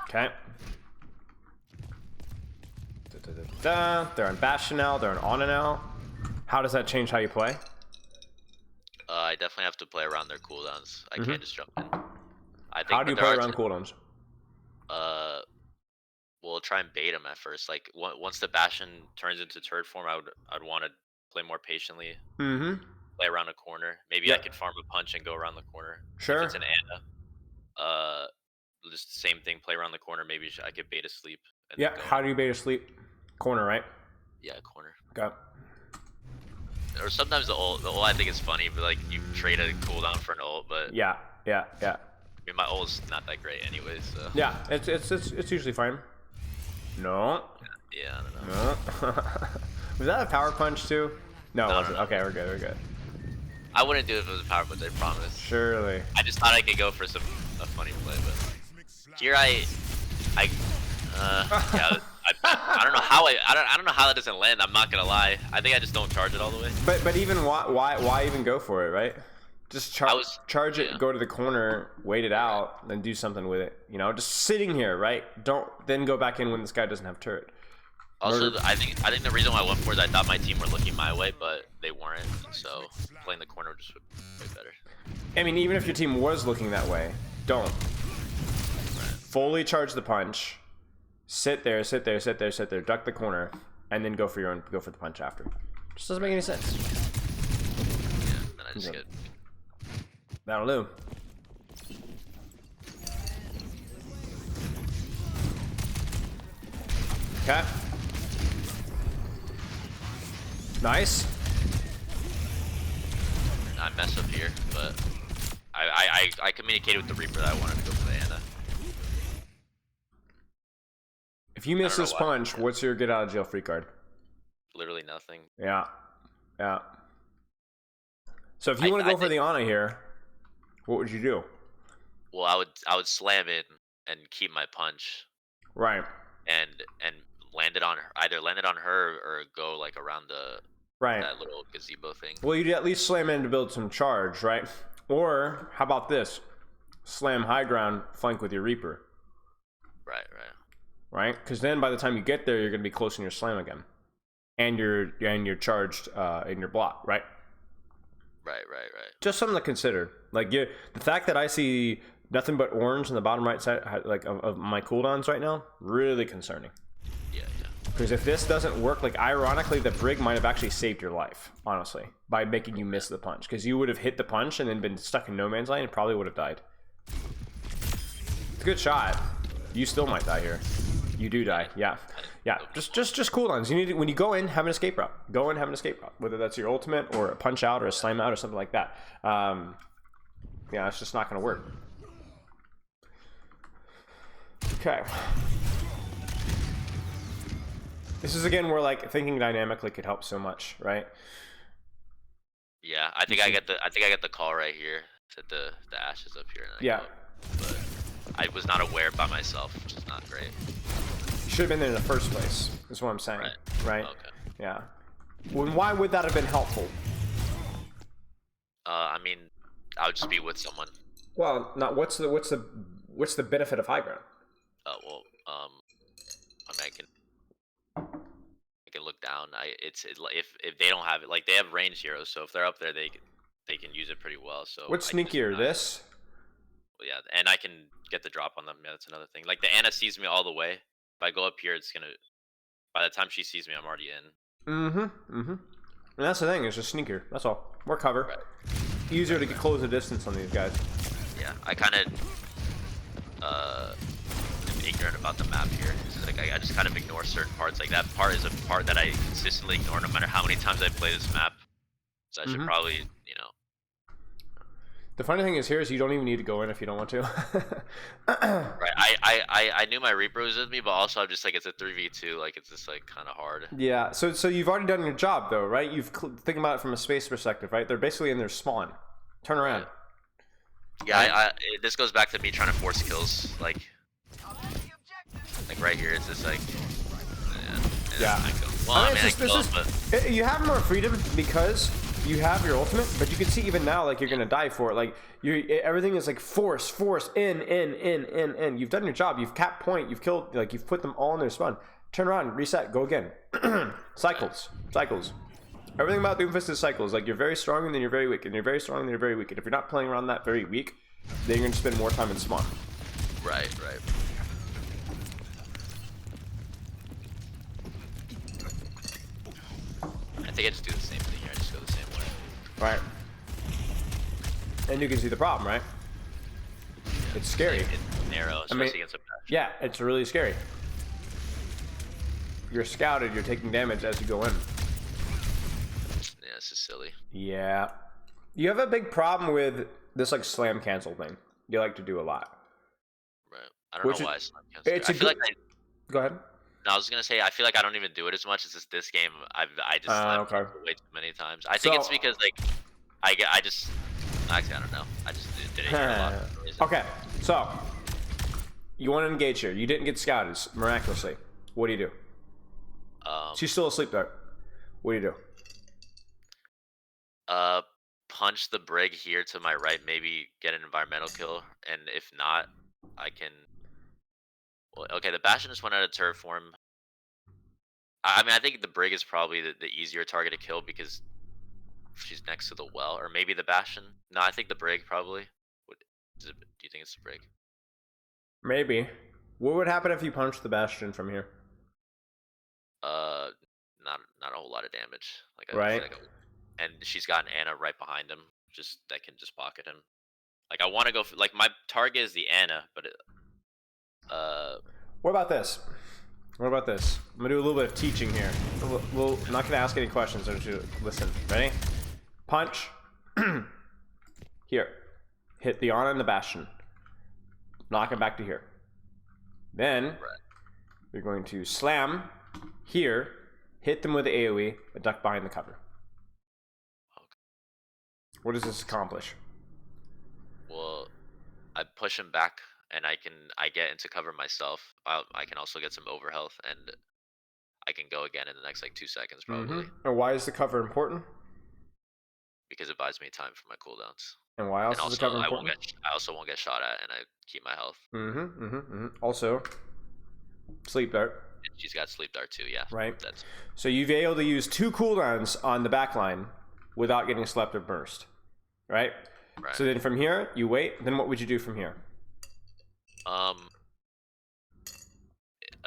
Speaker 1: Okay. They're on Bastion now. They're on now. How does that change how you play?
Speaker 2: I definitely have to play around their cooldowns. I can't just jump in. I think
Speaker 1: How do you play around cooldowns?
Speaker 2: We'll try and bait them at first. Like once the Bastion turns into turret form, I'd want to play more patiently. Play around a corner. Maybe I could farm a punch and go around the corner.
Speaker 1: Sure.
Speaker 2: If it's an Ana, just the same thing. Play around the corner. Maybe I could bait a sleep. And
Speaker 1: Yeah. How do you bait a sleep? Corner, right?
Speaker 2: Yeah, corner.
Speaker 1: Okay.
Speaker 2: Or sometimes the ult I think is funny, but like you trade a cooldown for an ult, but
Speaker 1: Yeah.
Speaker 2: I mean my ult's not that great anyways. So.
Speaker 1: Yeah. It's usually fine. No.
Speaker 2: Yeah, I don't know.
Speaker 1: No. Was that a power punch too? No, it wasn't.
Speaker 2: No.
Speaker 1: Okay, we're good.
Speaker 2: I wouldn't do it if it was a power punch, I promise.
Speaker 1: Surely.
Speaker 2: I just thought I could go for a funny play, but here I don't know how I don't know how that doesn't land. I'm not gonna lie. I think I just don't charge it all the way.
Speaker 1: But even why even go for it, right? Just charge it, go to the corner, wait it out, then do something with it. You know, just sitting here, right? Don't then go back in when this guy doesn't have turret.
Speaker 2: Also, I think the reason why I went for it is I thought my team were looking my way, but they weren't. So playing the corner just would be better.
Speaker 1: I mean, even if your team was looking that way, don't. Fully charge the punch. Sit there, duck the corner, and then go for the punch after. Just doesn't make any sense.
Speaker 2: Yeah, then I just get.
Speaker 1: That'll do. Okay. Nice.
Speaker 2: I mess up here, but I communicated with the Reaper that I wanted to go for the Ana.
Speaker 1: If you miss this punch, what's your get out of jail free card?
Speaker 2: Literally nothing.
Speaker 1: Yeah. So if you want to go for the Ana here, what would you do?
Speaker 2: Well, I would slam it and keep my punch.
Speaker 1: Right.
Speaker 2: And land it on her, either land it on her or go like around that little gazebo thing.
Speaker 1: Well, you'd at least slam in to build some charge, right? Or how about this? Slam high ground, flank with your Reaper. Right? Because then by the time you get there, you're going to be close in your slam again, and you're charged in your block, right?
Speaker 2: Right.
Speaker 1: Just something to consider. Like the fact that I see nothing but orange on the bottom right side, like of my cooldowns right now, really concerning.
Speaker 2: Yeah.
Speaker 1: Because if this doesn't work, like ironically, the Brig might have actually saved your life, honestly, by making you miss the punch. Because you would have hit the punch and then been stuck in no man's land and probably would have died. It's a good shot. You still might die here. You do die. Yeah. Yeah. Just cooldowns. You need to, when you go in, have an escape route. Go in, have an escape route. Whether that's your ultimate or a punch out or a slam out or something like that. Yeah, it's just not going to work. Okay. This is again where like thinking dynamically could help so much, right?
Speaker 2: Yeah, I think I get the call right here. Set the ashes up here. And
Speaker 1: Yeah.
Speaker 2: But I was not aware by myself, which is not great.
Speaker 1: You should have been there in the first place. Is what I'm saying. Right?
Speaker 2: Okay.
Speaker 1: Yeah. Why would that have been helpful?
Speaker 2: I mean, I would just be with someone.
Speaker 1: Well, not what's the benefit of high ground?
Speaker 2: Well, I mean, I can look down. If they don't have it, like they have range heroes, so if they're up there, they can use it pretty well. So
Speaker 1: What's sneakier, this?
Speaker 2: Well, yeah, and I can get the drop on them. Yeah, that's another thing. Like the Anna sees me all the way. If I go up here, it's gonna. By the time she sees me, I'm already in.
Speaker 1: And that's the thing. It's just sneakier. That's all. More cover.
Speaker 2: Right.
Speaker 1: Easier to close the distance on these guys.
Speaker 2: Yeah, I kind of am ignorant about the map here. It's like I just kind of ignore certain parts. Like that part is a part that I consistently ignore no matter how many times I play this map. So I should probably,
Speaker 1: The funny thing is here is you don't even need to go in if you don't want to.
Speaker 2: Right. I knew my Reaper was with me, but also I'm just like it's a 3v2. Like it's just like kind of hard.
Speaker 1: Yeah. So you've already done your job though, right? Think about it from a space perspective, right? They're basically in their spawn. Turn around.
Speaker 2: Yeah. This goes back to me trying to force kills. Like right here, it's just like.
Speaker 1: Yeah. You have more freedom because you have your ultimate, but you can see even now, like you're gonna die for it. Like everything is like force, in. You've done your job. You've capped point. You've killed. Like you've put them all in their spawn. Turn around, reset, go again. Cycles. Everything about Doomfist is cycles. Like you're very strong and then you're very weak, and you're very strong and then you're very weak. And if you're not playing around that very weak, then you're gonna spend more time in spawn.
Speaker 2: Right. I think I just do the same thing here. I just go the same way.
Speaker 1: Right. And you can see the problem, right? It's scary.
Speaker 2: It's narrow, especially against a patch.
Speaker 1: Yeah, it's really scary. You're scouted, you're taking damage as you go in.
Speaker 2: Yeah, this is silly.
Speaker 1: Yeah. You have a big problem with this like slam cancel thing. You like to do a lot.
Speaker 2: Right. I don't know why I slam cancel.
Speaker 1: Go ahead.
Speaker 2: No, I was gonna say I feel like I don't even do it as much as this game. I just slammed way too many times. I think it's because like I just actually I don't know. I just did it here a lot for some reason.
Speaker 1: Okay, so you want to engage here. You didn't get scouted miraculously. What do? She's still asleep there. What do?
Speaker 2: Punch the brig here to my right. Maybe get an environmental kill, and if not, I can. Well, okay, the Bastion just went out of turret form. I mean, I think the Brig is probably the easier target to kill because she's next to the well, or maybe the Bastion. No, I think the Brig probably. Do you think it's the Brig?
Speaker 1: Maybe. What would happen if you punched the Bastion from here?
Speaker 2: Not a whole lot of damage.
Speaker 1: Right.
Speaker 2: And she's got an Anna right behind him, that can just pocket him. Like I want to go for, like my target is the Anna, but
Speaker 1: What about this? I'm gonna do a little bit of teaching here. I'm not gonna ask any questions. I want you to listen. Ready? Punch. Here. Hit the Ana and the Bastion. Knock him back to here. Then we're going to slam here, hit them with the AoE, and duck behind the cover. What does this accomplish?
Speaker 2: Well, I push him back, and I get into cover myself. I can also get some overhealth, and I can go again in the next like 2 seconds probably.
Speaker 1: And why is the cover important?
Speaker 2: Because it buys me time for my cooldowns.
Speaker 1: And why else is the cover important?
Speaker 2: I also won't get shot at, and I keep my health.
Speaker 1: Also, sleep dart.
Speaker 2: And she's got sleep dart too, yeah.
Speaker 1: Right. So you've been able to use 2 cooldowns on the backline without getting slept or burst. Right? So then from here, you wait. Then what would you do from here?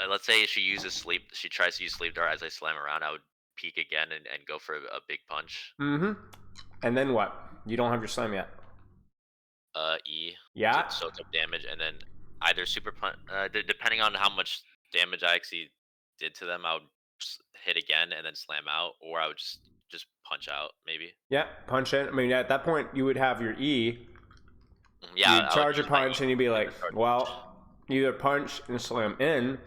Speaker 2: Let's say she tries to use sleep dart as I slam around. I would peek again and go for a big punch.
Speaker 1: And then what? You don't have your slam yet.
Speaker 2: E.
Speaker 1: Yeah.
Speaker 2: To soak up damage, and then either super punch. Depending on how much damage I actually did to them, I would hit again and then slam out, or I would just punch out maybe.
Speaker 1: Yeah, punch in. I mean, at that point, you would have your E.
Speaker 2: Yeah,
Speaker 1: You'd
Speaker 2: I would
Speaker 1: charge your
Speaker 2: use my
Speaker 1: punch,
Speaker 2: E
Speaker 1: and you'd be
Speaker 2: and
Speaker 1: like,
Speaker 2: then charge punch.
Speaker 1: well, either punch and slam in,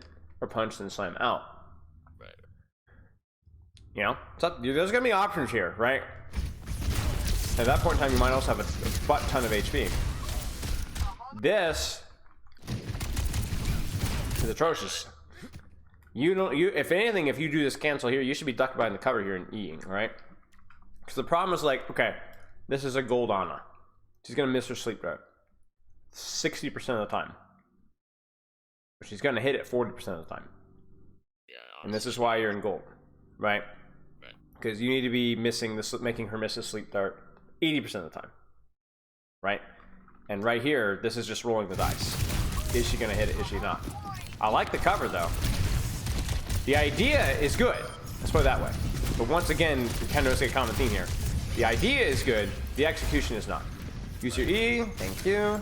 Speaker 1: or punch and slam out.
Speaker 2: Right.
Speaker 1: You know, so there's gonna be options here, right? At that point in time, you might also have a butt ton of HP. This is atrocious. You don't. If anything, if you do this cancel here, you should be ducked behind the cover here and eating, right? Because the problem is like, okay, this is a gold Ana. She's gonna miss her sleep dart 60% of the time. But she's gonna hit it 40% of the time.
Speaker 2: Yeah. Honestly.
Speaker 1: And this is why you're in gold, right?
Speaker 2: Right.
Speaker 1: Because you need to be missing this, making her miss a sleep dart 80% of the time, right? And right here, this is just rolling the dice. Is she gonna hit it? Is she not? I like the cover though. The idea is good. Let's put it that way. But once again, we kind of notice a common theme here. The idea is good. The execution is not. Use your E. Thank you.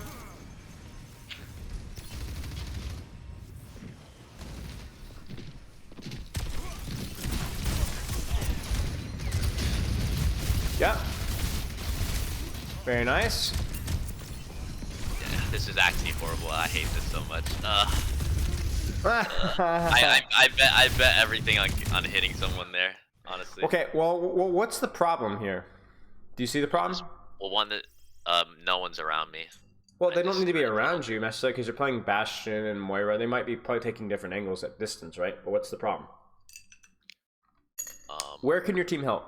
Speaker 1: Yep. Very nice.
Speaker 2: Yeah, this is actually horrible. I hate this so much. I bet everything on hitting someone there. Honestly.
Speaker 1: Okay. Well, what's the problem here? Do you see the problem?
Speaker 2: Well, one that no one's around me.
Speaker 1: Well, they don't need to be around you, necessarily, because you're playing Bastion and Moira. They might be taking different angles at distance, right? But what's the problem? Where can your team help?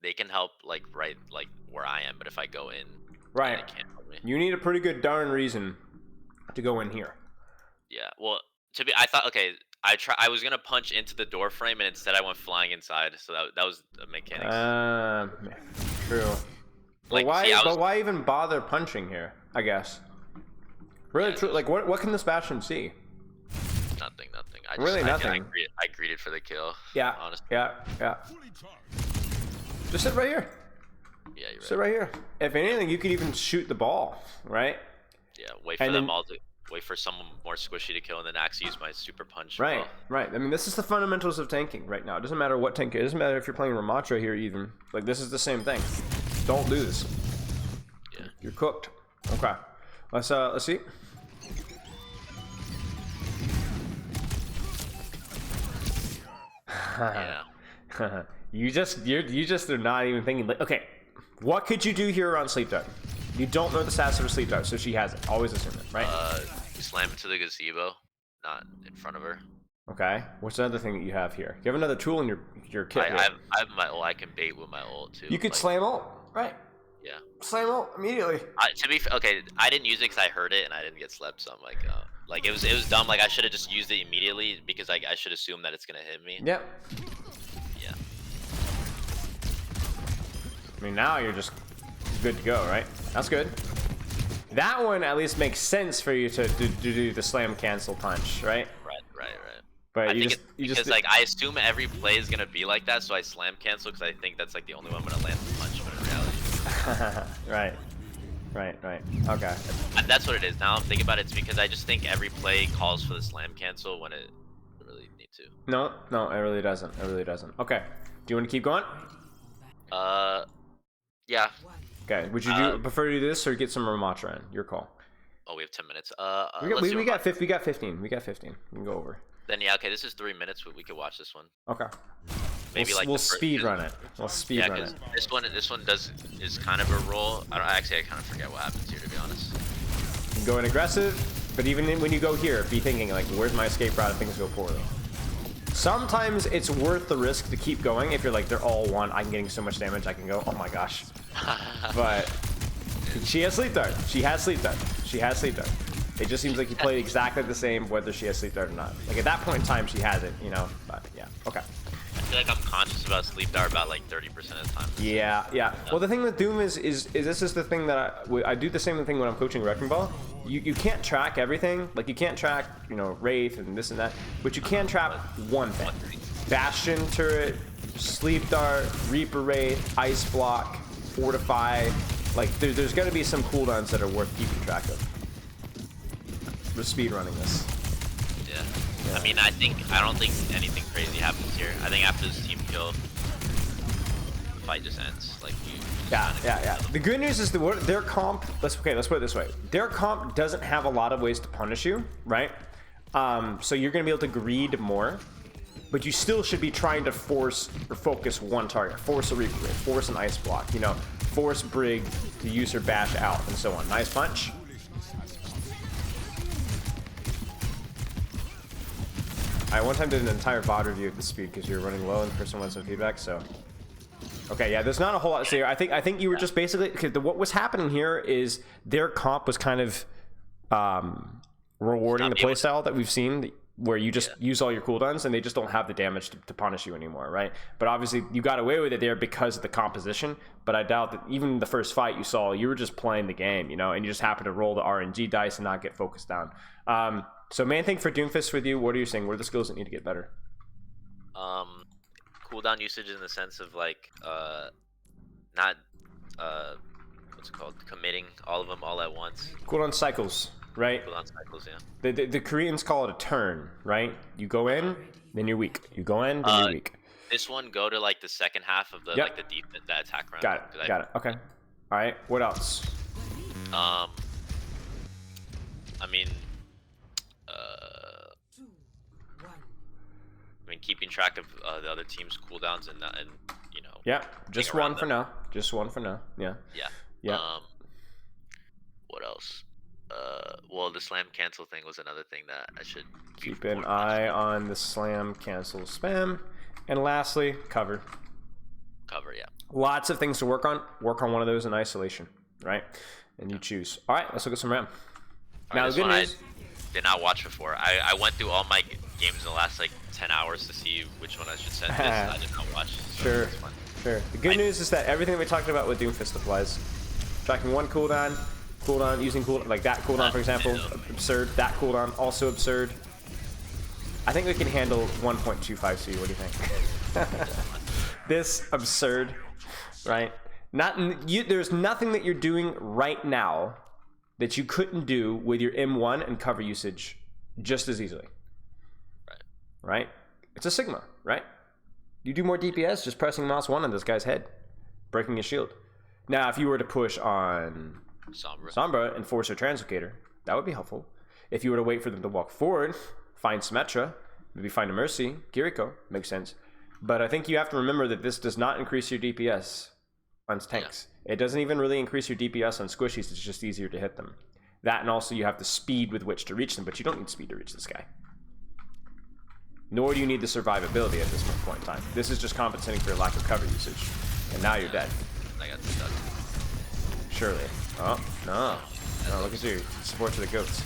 Speaker 2: They can help like right like where I am, but if I go in,
Speaker 1: right,
Speaker 2: they can't help me.
Speaker 1: You need a pretty good darn reason to go in here.
Speaker 2: Yeah. Well, I thought okay. I was gonna punch into the door frame, and instead I went flying inside. So that was the mechanics.
Speaker 1: True.
Speaker 2: Like,
Speaker 1: well, why?
Speaker 2: see,
Speaker 1: but why even bother punching here? I guess. Really,
Speaker 2: yeah,
Speaker 1: true. Like, what can this Bastion see?
Speaker 2: Nothing.
Speaker 1: Nothing.
Speaker 2: I greeted for the kill.
Speaker 1: Yeah.
Speaker 2: Honestly.
Speaker 1: Yeah. Just sit right here.
Speaker 2: Yeah, you're right.
Speaker 1: Sit right here. If anything, you could even shoot the ball, right?
Speaker 2: Yeah. Wait for someone more squishy to kill, and then actually use my super punch.
Speaker 1: Right. I mean, this is the fundamentals of tanking right now. It doesn't matter what tank it is. It doesn't matter if you're playing Ramattra here even. Like, this is the same thing. Don't do this.
Speaker 2: Yeah.
Speaker 1: You're cooked. Okay. Let's see.
Speaker 2: Yeah.
Speaker 1: you just are not even thinking like, okay, what could you do here around sleep dart? You don't know the stats of her sleep dart, so she has it. Always assume it, right?
Speaker 2: Slam into the gazebo, not in front of her.
Speaker 1: Okay. What's another thing that you have here? You have another tool in your kit.
Speaker 2: I have my ult. I can bait with my ult too.
Speaker 1: You could slam ult, right?
Speaker 2: Yeah.
Speaker 1: Slam ult immediately.
Speaker 2: Okay, I didn't use it because I heard it and I didn't get slept, so I'm like it was dumb. Like I should have just used it immediately because I should assume that it's gonna hit me.
Speaker 1: Yep.
Speaker 2: Yeah.
Speaker 1: I mean, now you're just good to go, right? That's good. That one at least makes sense for you to do the slam cancel punch, right?
Speaker 2: Right.
Speaker 1: But
Speaker 2: I think I assume every play is gonna be like that, so I slam cancel because I think that's like the only one I'm gonna land the punch, but in reality. Right. Okay. And that's what it is. Now I'm thinking about it, it's because I just think every play calls for the slam cancel when it really need to.
Speaker 1: No, it really doesn't. Okay. Do you want to keep going?
Speaker 2: Yeah.
Speaker 1: Okay. Would you prefer to do this or get some Ramattra in? Your call.
Speaker 2: Oh, we have 10 minutes.
Speaker 1: We got 15. We can go over.
Speaker 2: Then yeah, okay. This is 3 minutes. We could watch this one.
Speaker 1: Okay.
Speaker 2: Maybe
Speaker 1: we'll speed run it. We'll speed run it.
Speaker 2: This one is kind of a roll. I kind of forget what happens here, to be honest.
Speaker 1: You can go in aggressive, but even when you go here, be thinking like, where's my escape route if things go poorly. Sometimes it's worth the risk to keep going if you're like, they're all one. I'm getting so much damage, I can go. Oh my gosh. But she has sleep dart. It just seems like you play exactly the same whether she has sleep dart or not. Like at that point in time, she has it, you know. But yeah, okay.
Speaker 2: I feel like I'm conscious about sleep dart about like 30% of the time.
Speaker 1: Yeah. Well, the thing with Doom is this is the thing that I do the same thing when I'm coaching Wrecking Ball. You can't track everything. Like you can't track, you know, Wraith and this and that, but you can track one thing: Bastion turret, sleep dart, Reaper Wraith, Ice Block, Fortify. Like there's going to be some cooldowns that are worth keeping track of. We're speed running this. Yeah.
Speaker 2: I mean, I don't think anything crazy happens here. I think after this team kill, the fight just ends. Like you.
Speaker 1: Yeah. The good news is their comp. Let's put it this way. Their comp doesn't have a lot of ways to punish you, right? So you're gonna be able to greed more, but you still should be trying to force or focus one target. Force a replay, force an ice block. You know, force Brig to use her bash out, and so on. Nice punch. I one time did an entire VOD review of the speed because you were running low and the person wanted some feedback. So, okay, yeah, there's not a whole lot to say here. I think you were just basically what was happening here is their comp was kind of rewarding the playstyle that we've seen, where you just use all your cooldowns and they just don't have the damage to punish you anymore, right? But obviously you got away with it there because of the composition. But I doubt that even the first fight you saw, you were just playing the game, you know, and you just happened to roll the RNG dice and not get focused down. So main thing for Doomfist with you, what are you saying? What are the skills that need to get better?
Speaker 2: Cooldown usage in the sense of like not what's it called, committing all of them all at once.
Speaker 1: Cooldown cycles, right?
Speaker 2: Cooldown cycles, yeah.
Speaker 1: The Koreans call it a turn, right? You go in, then you're weak. You go in, then you're weak.
Speaker 2: This one go to like the second half of the like the deep that attack round.
Speaker 1: Got it. Okay. All right. What else?
Speaker 2: I mean, keeping track of the other team's cooldowns and you know.
Speaker 1: Yeah, just one for now. Just one for now. Yeah.
Speaker 2: Yeah. What else? Well, the slam cancel thing was another thing that I should
Speaker 1: keep an eye on. The slam cancel spam, and lastly, cover.
Speaker 2: Cover, yeah.
Speaker 1: Lots of things to work on. Work on one of those in isolation, right? And you choose. All right, let's look at some RAM. Now the good news.
Speaker 2: I did not watch before. I went through all my games in the last like 10 hours to see which one I should send this. I did not watch. So
Speaker 1: Sure. The good news is that everything we talked about with Doomfist applies. Tracking one cooldown, using cooldown, like that cooldown for example, absurd. That cooldown, also absurd. I think we can handle 1.25C. What do you think? This absurd, right? There's nothing that you're doing right now that you couldn't do with your M1 and cover usage just as easily. Right? It's a Sigma, right? You do more DPS just pressing mouse 1 on this guy's head, breaking his shield. Now, if you were to push on Sombra and force her Translocator, that would be helpful. If you were to wait for them to walk forward, find Symmetra, maybe find a Mercy, Kiriko, makes sense. But I think you have to remember that this does not increase your DPS on tanks. It doesn't even really increase your DPS on squishies, it's just easier to hit them. That, and also you have the speed with which to reach them, but you don't need speed to reach this guy. Nor do you need the survivability at this point in time. This is just compensating for your lack of cover usage. And now you're dead.
Speaker 2: I got stuck.
Speaker 1: Surely. Oh, no. No, look at you. Support to the goats.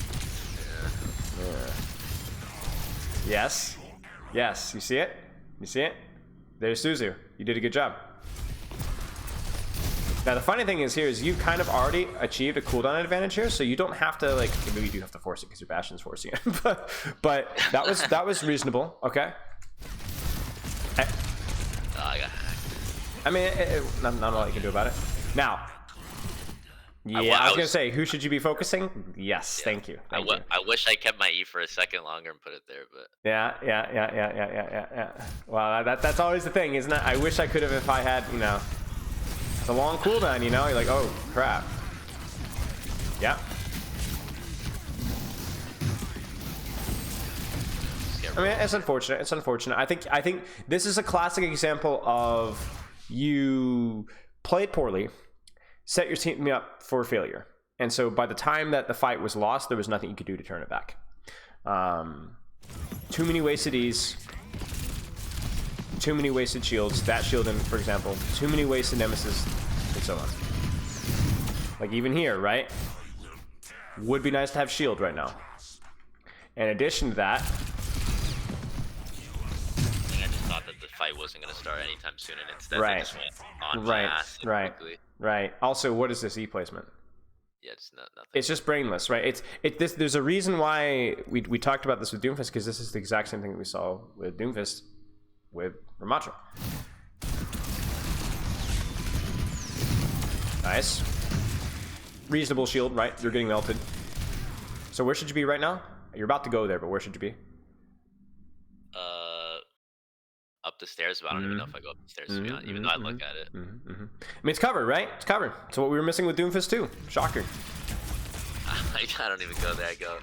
Speaker 1: Yeah. Yes. You see it? There's Suzu. You did a good job. Now the funny thing is here is you kind of already achieved a cooldown advantage here, so you don't have to like. Maybe you do have to force it because your Bastion's forcing it, but that was reasonable. Okay.
Speaker 2: I got hacked.
Speaker 1: I mean, not a lot you can do about it. Now. Yeah, I was gonna say, who should you be focusing? Yes, thank you.
Speaker 2: I wish I kept my E for a second longer and put it there, but
Speaker 1: yeah. Well, that's always the thing, isn't it? I wish I could have if I had, you know. It's a long cooldown, you know. You're like, oh crap. Yeah. I mean, it's unfortunate. I think this is a classic example of you played poorly, set your team up for failure, and so by the time that the fight was lost, there was nothing you could do to turn it back. Too many wasted E's. Too many wasted shields, that shielding, for example, too many wasted nemesis, and so on. Like even here, right? Would be nice to have shield right now. In addition to that,
Speaker 2: I just thought that the fight wasn't going to start anytime soon, and instead they just went on fast and quickly.
Speaker 1: Right. Also, what is this E placement?
Speaker 2: Yeah, it's nothing.
Speaker 1: It's just brainless, right? There's a reason why we talked about this with Doomfist, because this is the exact same thing that we saw with Doomfist with Ramattra. Nice. Reasonable shield, right? You're getting melted. So where should you be right now? You're about to go there, but where should you be?
Speaker 2: up the stairs, but I don't even know if I go up the stairs, to be honest, even though I look at it.
Speaker 1: I mean, it's covered, right? It's covered. It's what we were missing with Doomfist too. Shocker.
Speaker 2: I don't even go there. I go.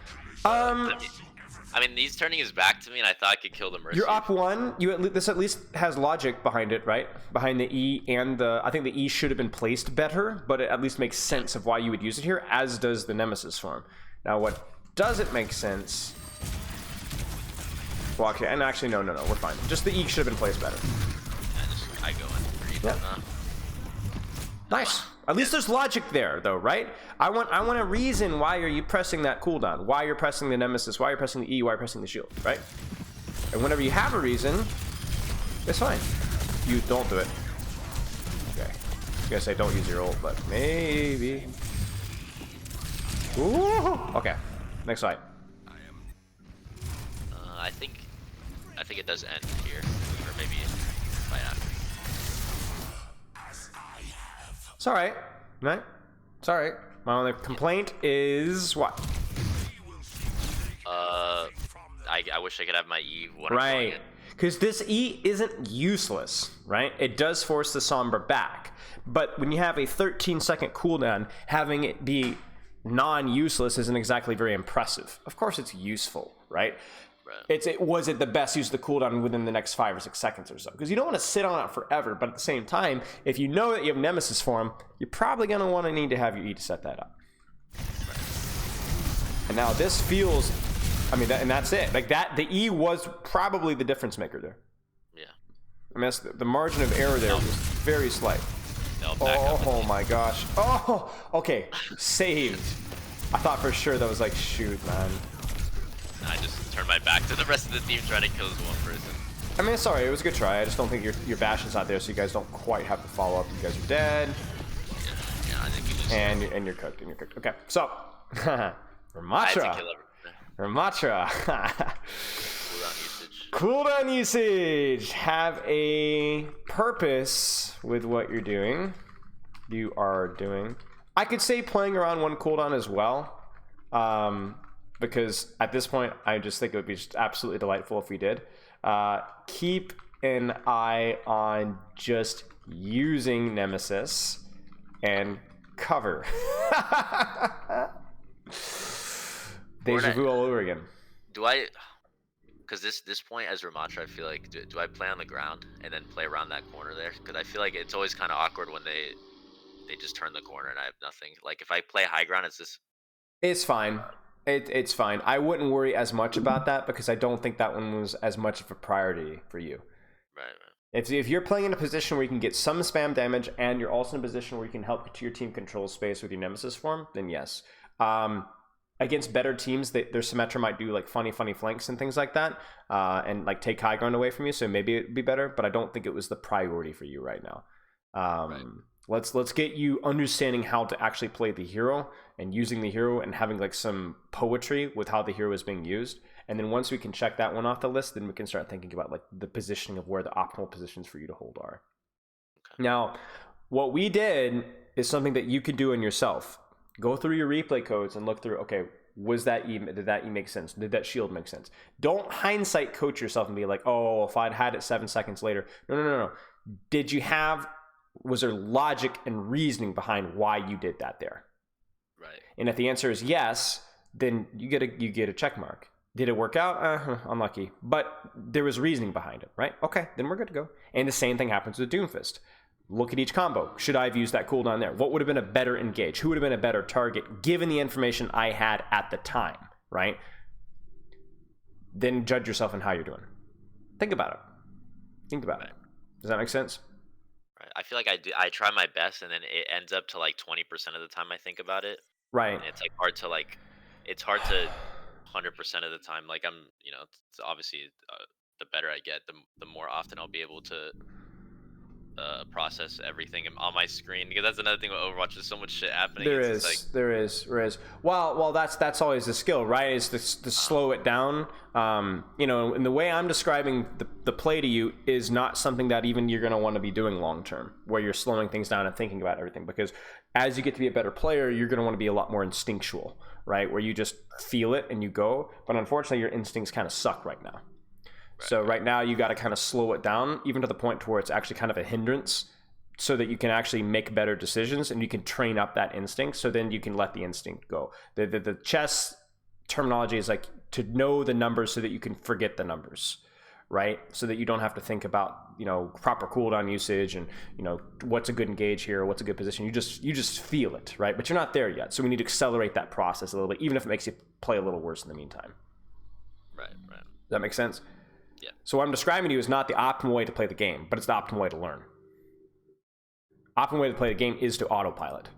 Speaker 2: I mean, he's turning his back to me, and I thought I could kill the Mercy.
Speaker 1: You're up one. This at least has logic behind it, right? Behind the E and the... I think the E should have been placed better, but it at least makes sense of why you would use it here, as does the Nemesis form. Now, what doesn't make sense... Well, okay, and actually, no, we're fine. Just the E should have been placed better.
Speaker 2: Yeah, I go in for
Speaker 1: Yep. Nice. At least there's logic there, though, right? I want a reason why are you pressing that cooldown, why you're pressing the Nemesis, why you're pressing the E, why you're pressing the shield, right? And whenever you have a reason, it's fine. You don't do it. Okay. I was gonna say don't use your ult, but maybe. Ooh. Okay. Next slide.
Speaker 2: I think it does end here, or maybe right after.
Speaker 1: It's all right, right? It's all right. My only complaint is what?
Speaker 2: I wish I could have my E.
Speaker 1: Right, because this E isn't useless, right? It does force the Sombra back, but when you have a 13-second cooldown, having it be non-useless isn't exactly very impressive. Of course, it's useful, right? Was it the best use of the cooldown within the next 5 or 6 seconds or so? Because you don't want to sit on it forever, but at the same time, if you know that you have Nemesis form, you're probably going to need to have your E to set that up. And now this feels, I mean, and that's it. Like that, the E was probably the difference maker there.
Speaker 2: Yeah.
Speaker 1: I mean, the margin of error there was very slight. Oh my gosh. Oh, okay. Saved. I thought for sure that was like, shoot, man.
Speaker 2: I just turned my back to the rest of the team trying to kill this one person.
Speaker 1: I mean, sorry, it was a good try. I just don't think your bash is out there, so you guys don't quite have to follow up. You guys are dead.
Speaker 2: Yeah, I think you just...
Speaker 1: And you're cooked, Okay, so, Ramattra. Ramattra. Cooldown usage. Have a purpose with what you're doing. I could say playing around one cooldown as well. Because at this point, I just think it would be just absolutely delightful if we did. Keep an eye on just using Nemesis and cover. Deja vu all over again.
Speaker 2: Do I... Because this point as Ramattra, I feel like, do I play on the ground and then play around that corner there? Because I feel like it's always kind of awkward when they just turn the corner and I have nothing. Like, if I play high ground,
Speaker 1: It's fine. It's fine. I wouldn't worry as much about that because I don't think that one was as much of a priority for you.
Speaker 2: Right.
Speaker 1: If you're playing in a position where you can get some spam damage and you're also in a position where you can help your team control space with your Nemesis form, then yes. Against better teams, their Ramattra might do like funny flanks and things like that, and like take high ground away from you. So maybe it'd be better, but I don't think it was the priority for you right now.
Speaker 2: Right.
Speaker 1: Let's get you understanding how to actually play the hero and using the hero and having like some poetry with how the hero is being used. And then once we can check that one off the list, then we can start thinking about like the positioning of where the optimal positions for you to hold are. Okay. Now, what we did is something that you could do in yourself. Go through your replay codes and look through, okay, did that E make sense? Did that shield make sense? Don't hindsight coach yourself and be like, oh, if I'd had it 7 seconds later. No. Was there logic and reasoning behind why you did that there?
Speaker 2: Right.
Speaker 1: And if the answer is yes, then you get a check mark. Did it work out? Unlucky. But there was reasoning behind it, right? Okay, then we're good to go. And the same thing happens with Doomfist. Look at each combo. Should I have used that cooldown there? What would have been a better engage? Who would have been a better target given the information I had at the time, right? Then judge yourself on how you're doing. Think about it. Does that make sense?
Speaker 2: I feel like I try my best, and then it ends up to like 20% of the time I think about it.
Speaker 1: Right.
Speaker 2: And it's like hard to 100% of the time. Like it's obviously the better I get, the more often I'll be able to process everything on my screen, because that's another thing with Overwatch. There's so much shit happening.
Speaker 1: There is. Well, that's always the skill, right? Is to slow it down. And the way I'm describing the play to you is not something that even you're going to want to be doing long term, where you're slowing things down and thinking about everything. Because as you get to be a better player, you're going to want to be a lot more instinctual, right? Where you just feel it and you go. But unfortunately, your instincts kind of suck right now. So right now you got to kind of slow it down, even to the point to where it's actually kind of a hindrance, so that you can actually make better decisions and you can train up that instinct. So then you can let the instinct go. The chess terminology is like to know the numbers so that you can forget the numbers, right? So that you don't have to think about, proper cooldown usage and, what's a good engage here, what's a good position. You just feel it, right? But you're not there yet. So we need to accelerate that process a little bit, even if it makes you play a little worse in the meantime.
Speaker 2: Right.
Speaker 1: Does that make sense?
Speaker 2: Yeah.
Speaker 1: So what I'm describing to you is not the optimal way to play the game, but it's the optimal way to learn. Optimal way to play the game is to autopilot.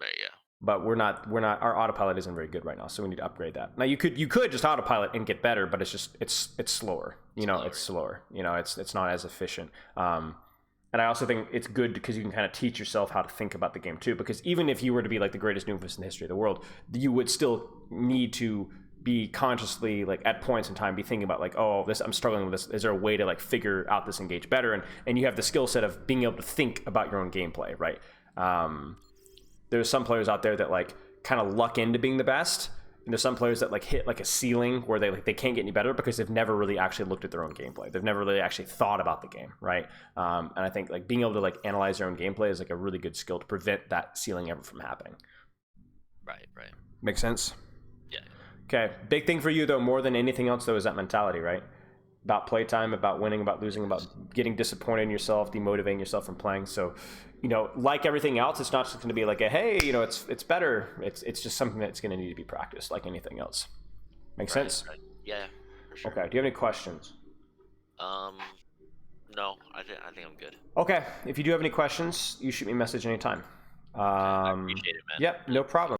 Speaker 2: Right, yeah.
Speaker 1: But our autopilot isn't very good right now, so we need to upgrade that. Now you could just autopilot and get better, but it's slower. It's slower. It's not as efficient. And I also think it's good because you can kind of teach yourself how to think about the game too. Because even if you were to be like the greatest Doomfist in the history of the world, you would still need to be consciously, like, at points in time, be thinking about, like, oh, I'm struggling with this. Is there a way to, like, figure out this engage better? And you have the skill set of being able to think about your own gameplay, right? There's some players out there that, like, kind of luck into being the best. And there's some players that, like, hit, like, a ceiling where they can't get any better because they've never really actually looked at their own gameplay. They've never really actually thought about the game, right? And I think, like, being able to, like, analyze their own gameplay is, like, a really good skill to prevent that ceiling ever from happening.
Speaker 2: Right.
Speaker 1: Make sense?
Speaker 2: Yeah.
Speaker 1: Okay, big thing for you, though, more than anything else, though, is that mentality, right? About playtime, about winning, about losing, about getting disappointed in yourself, demotivating yourself from playing. So, like everything else, it's not just going to be like a, hey, it's better. It's just something that's going to need to be practiced like anything else. Make sense?
Speaker 2: Right. Yeah, for sure.
Speaker 1: Okay, do you have any questions?
Speaker 2: No, I think I'm good.
Speaker 1: Okay, if you do have any questions, you shoot me a message anytime.
Speaker 2: I appreciate it, man.
Speaker 1: Yep, no problem.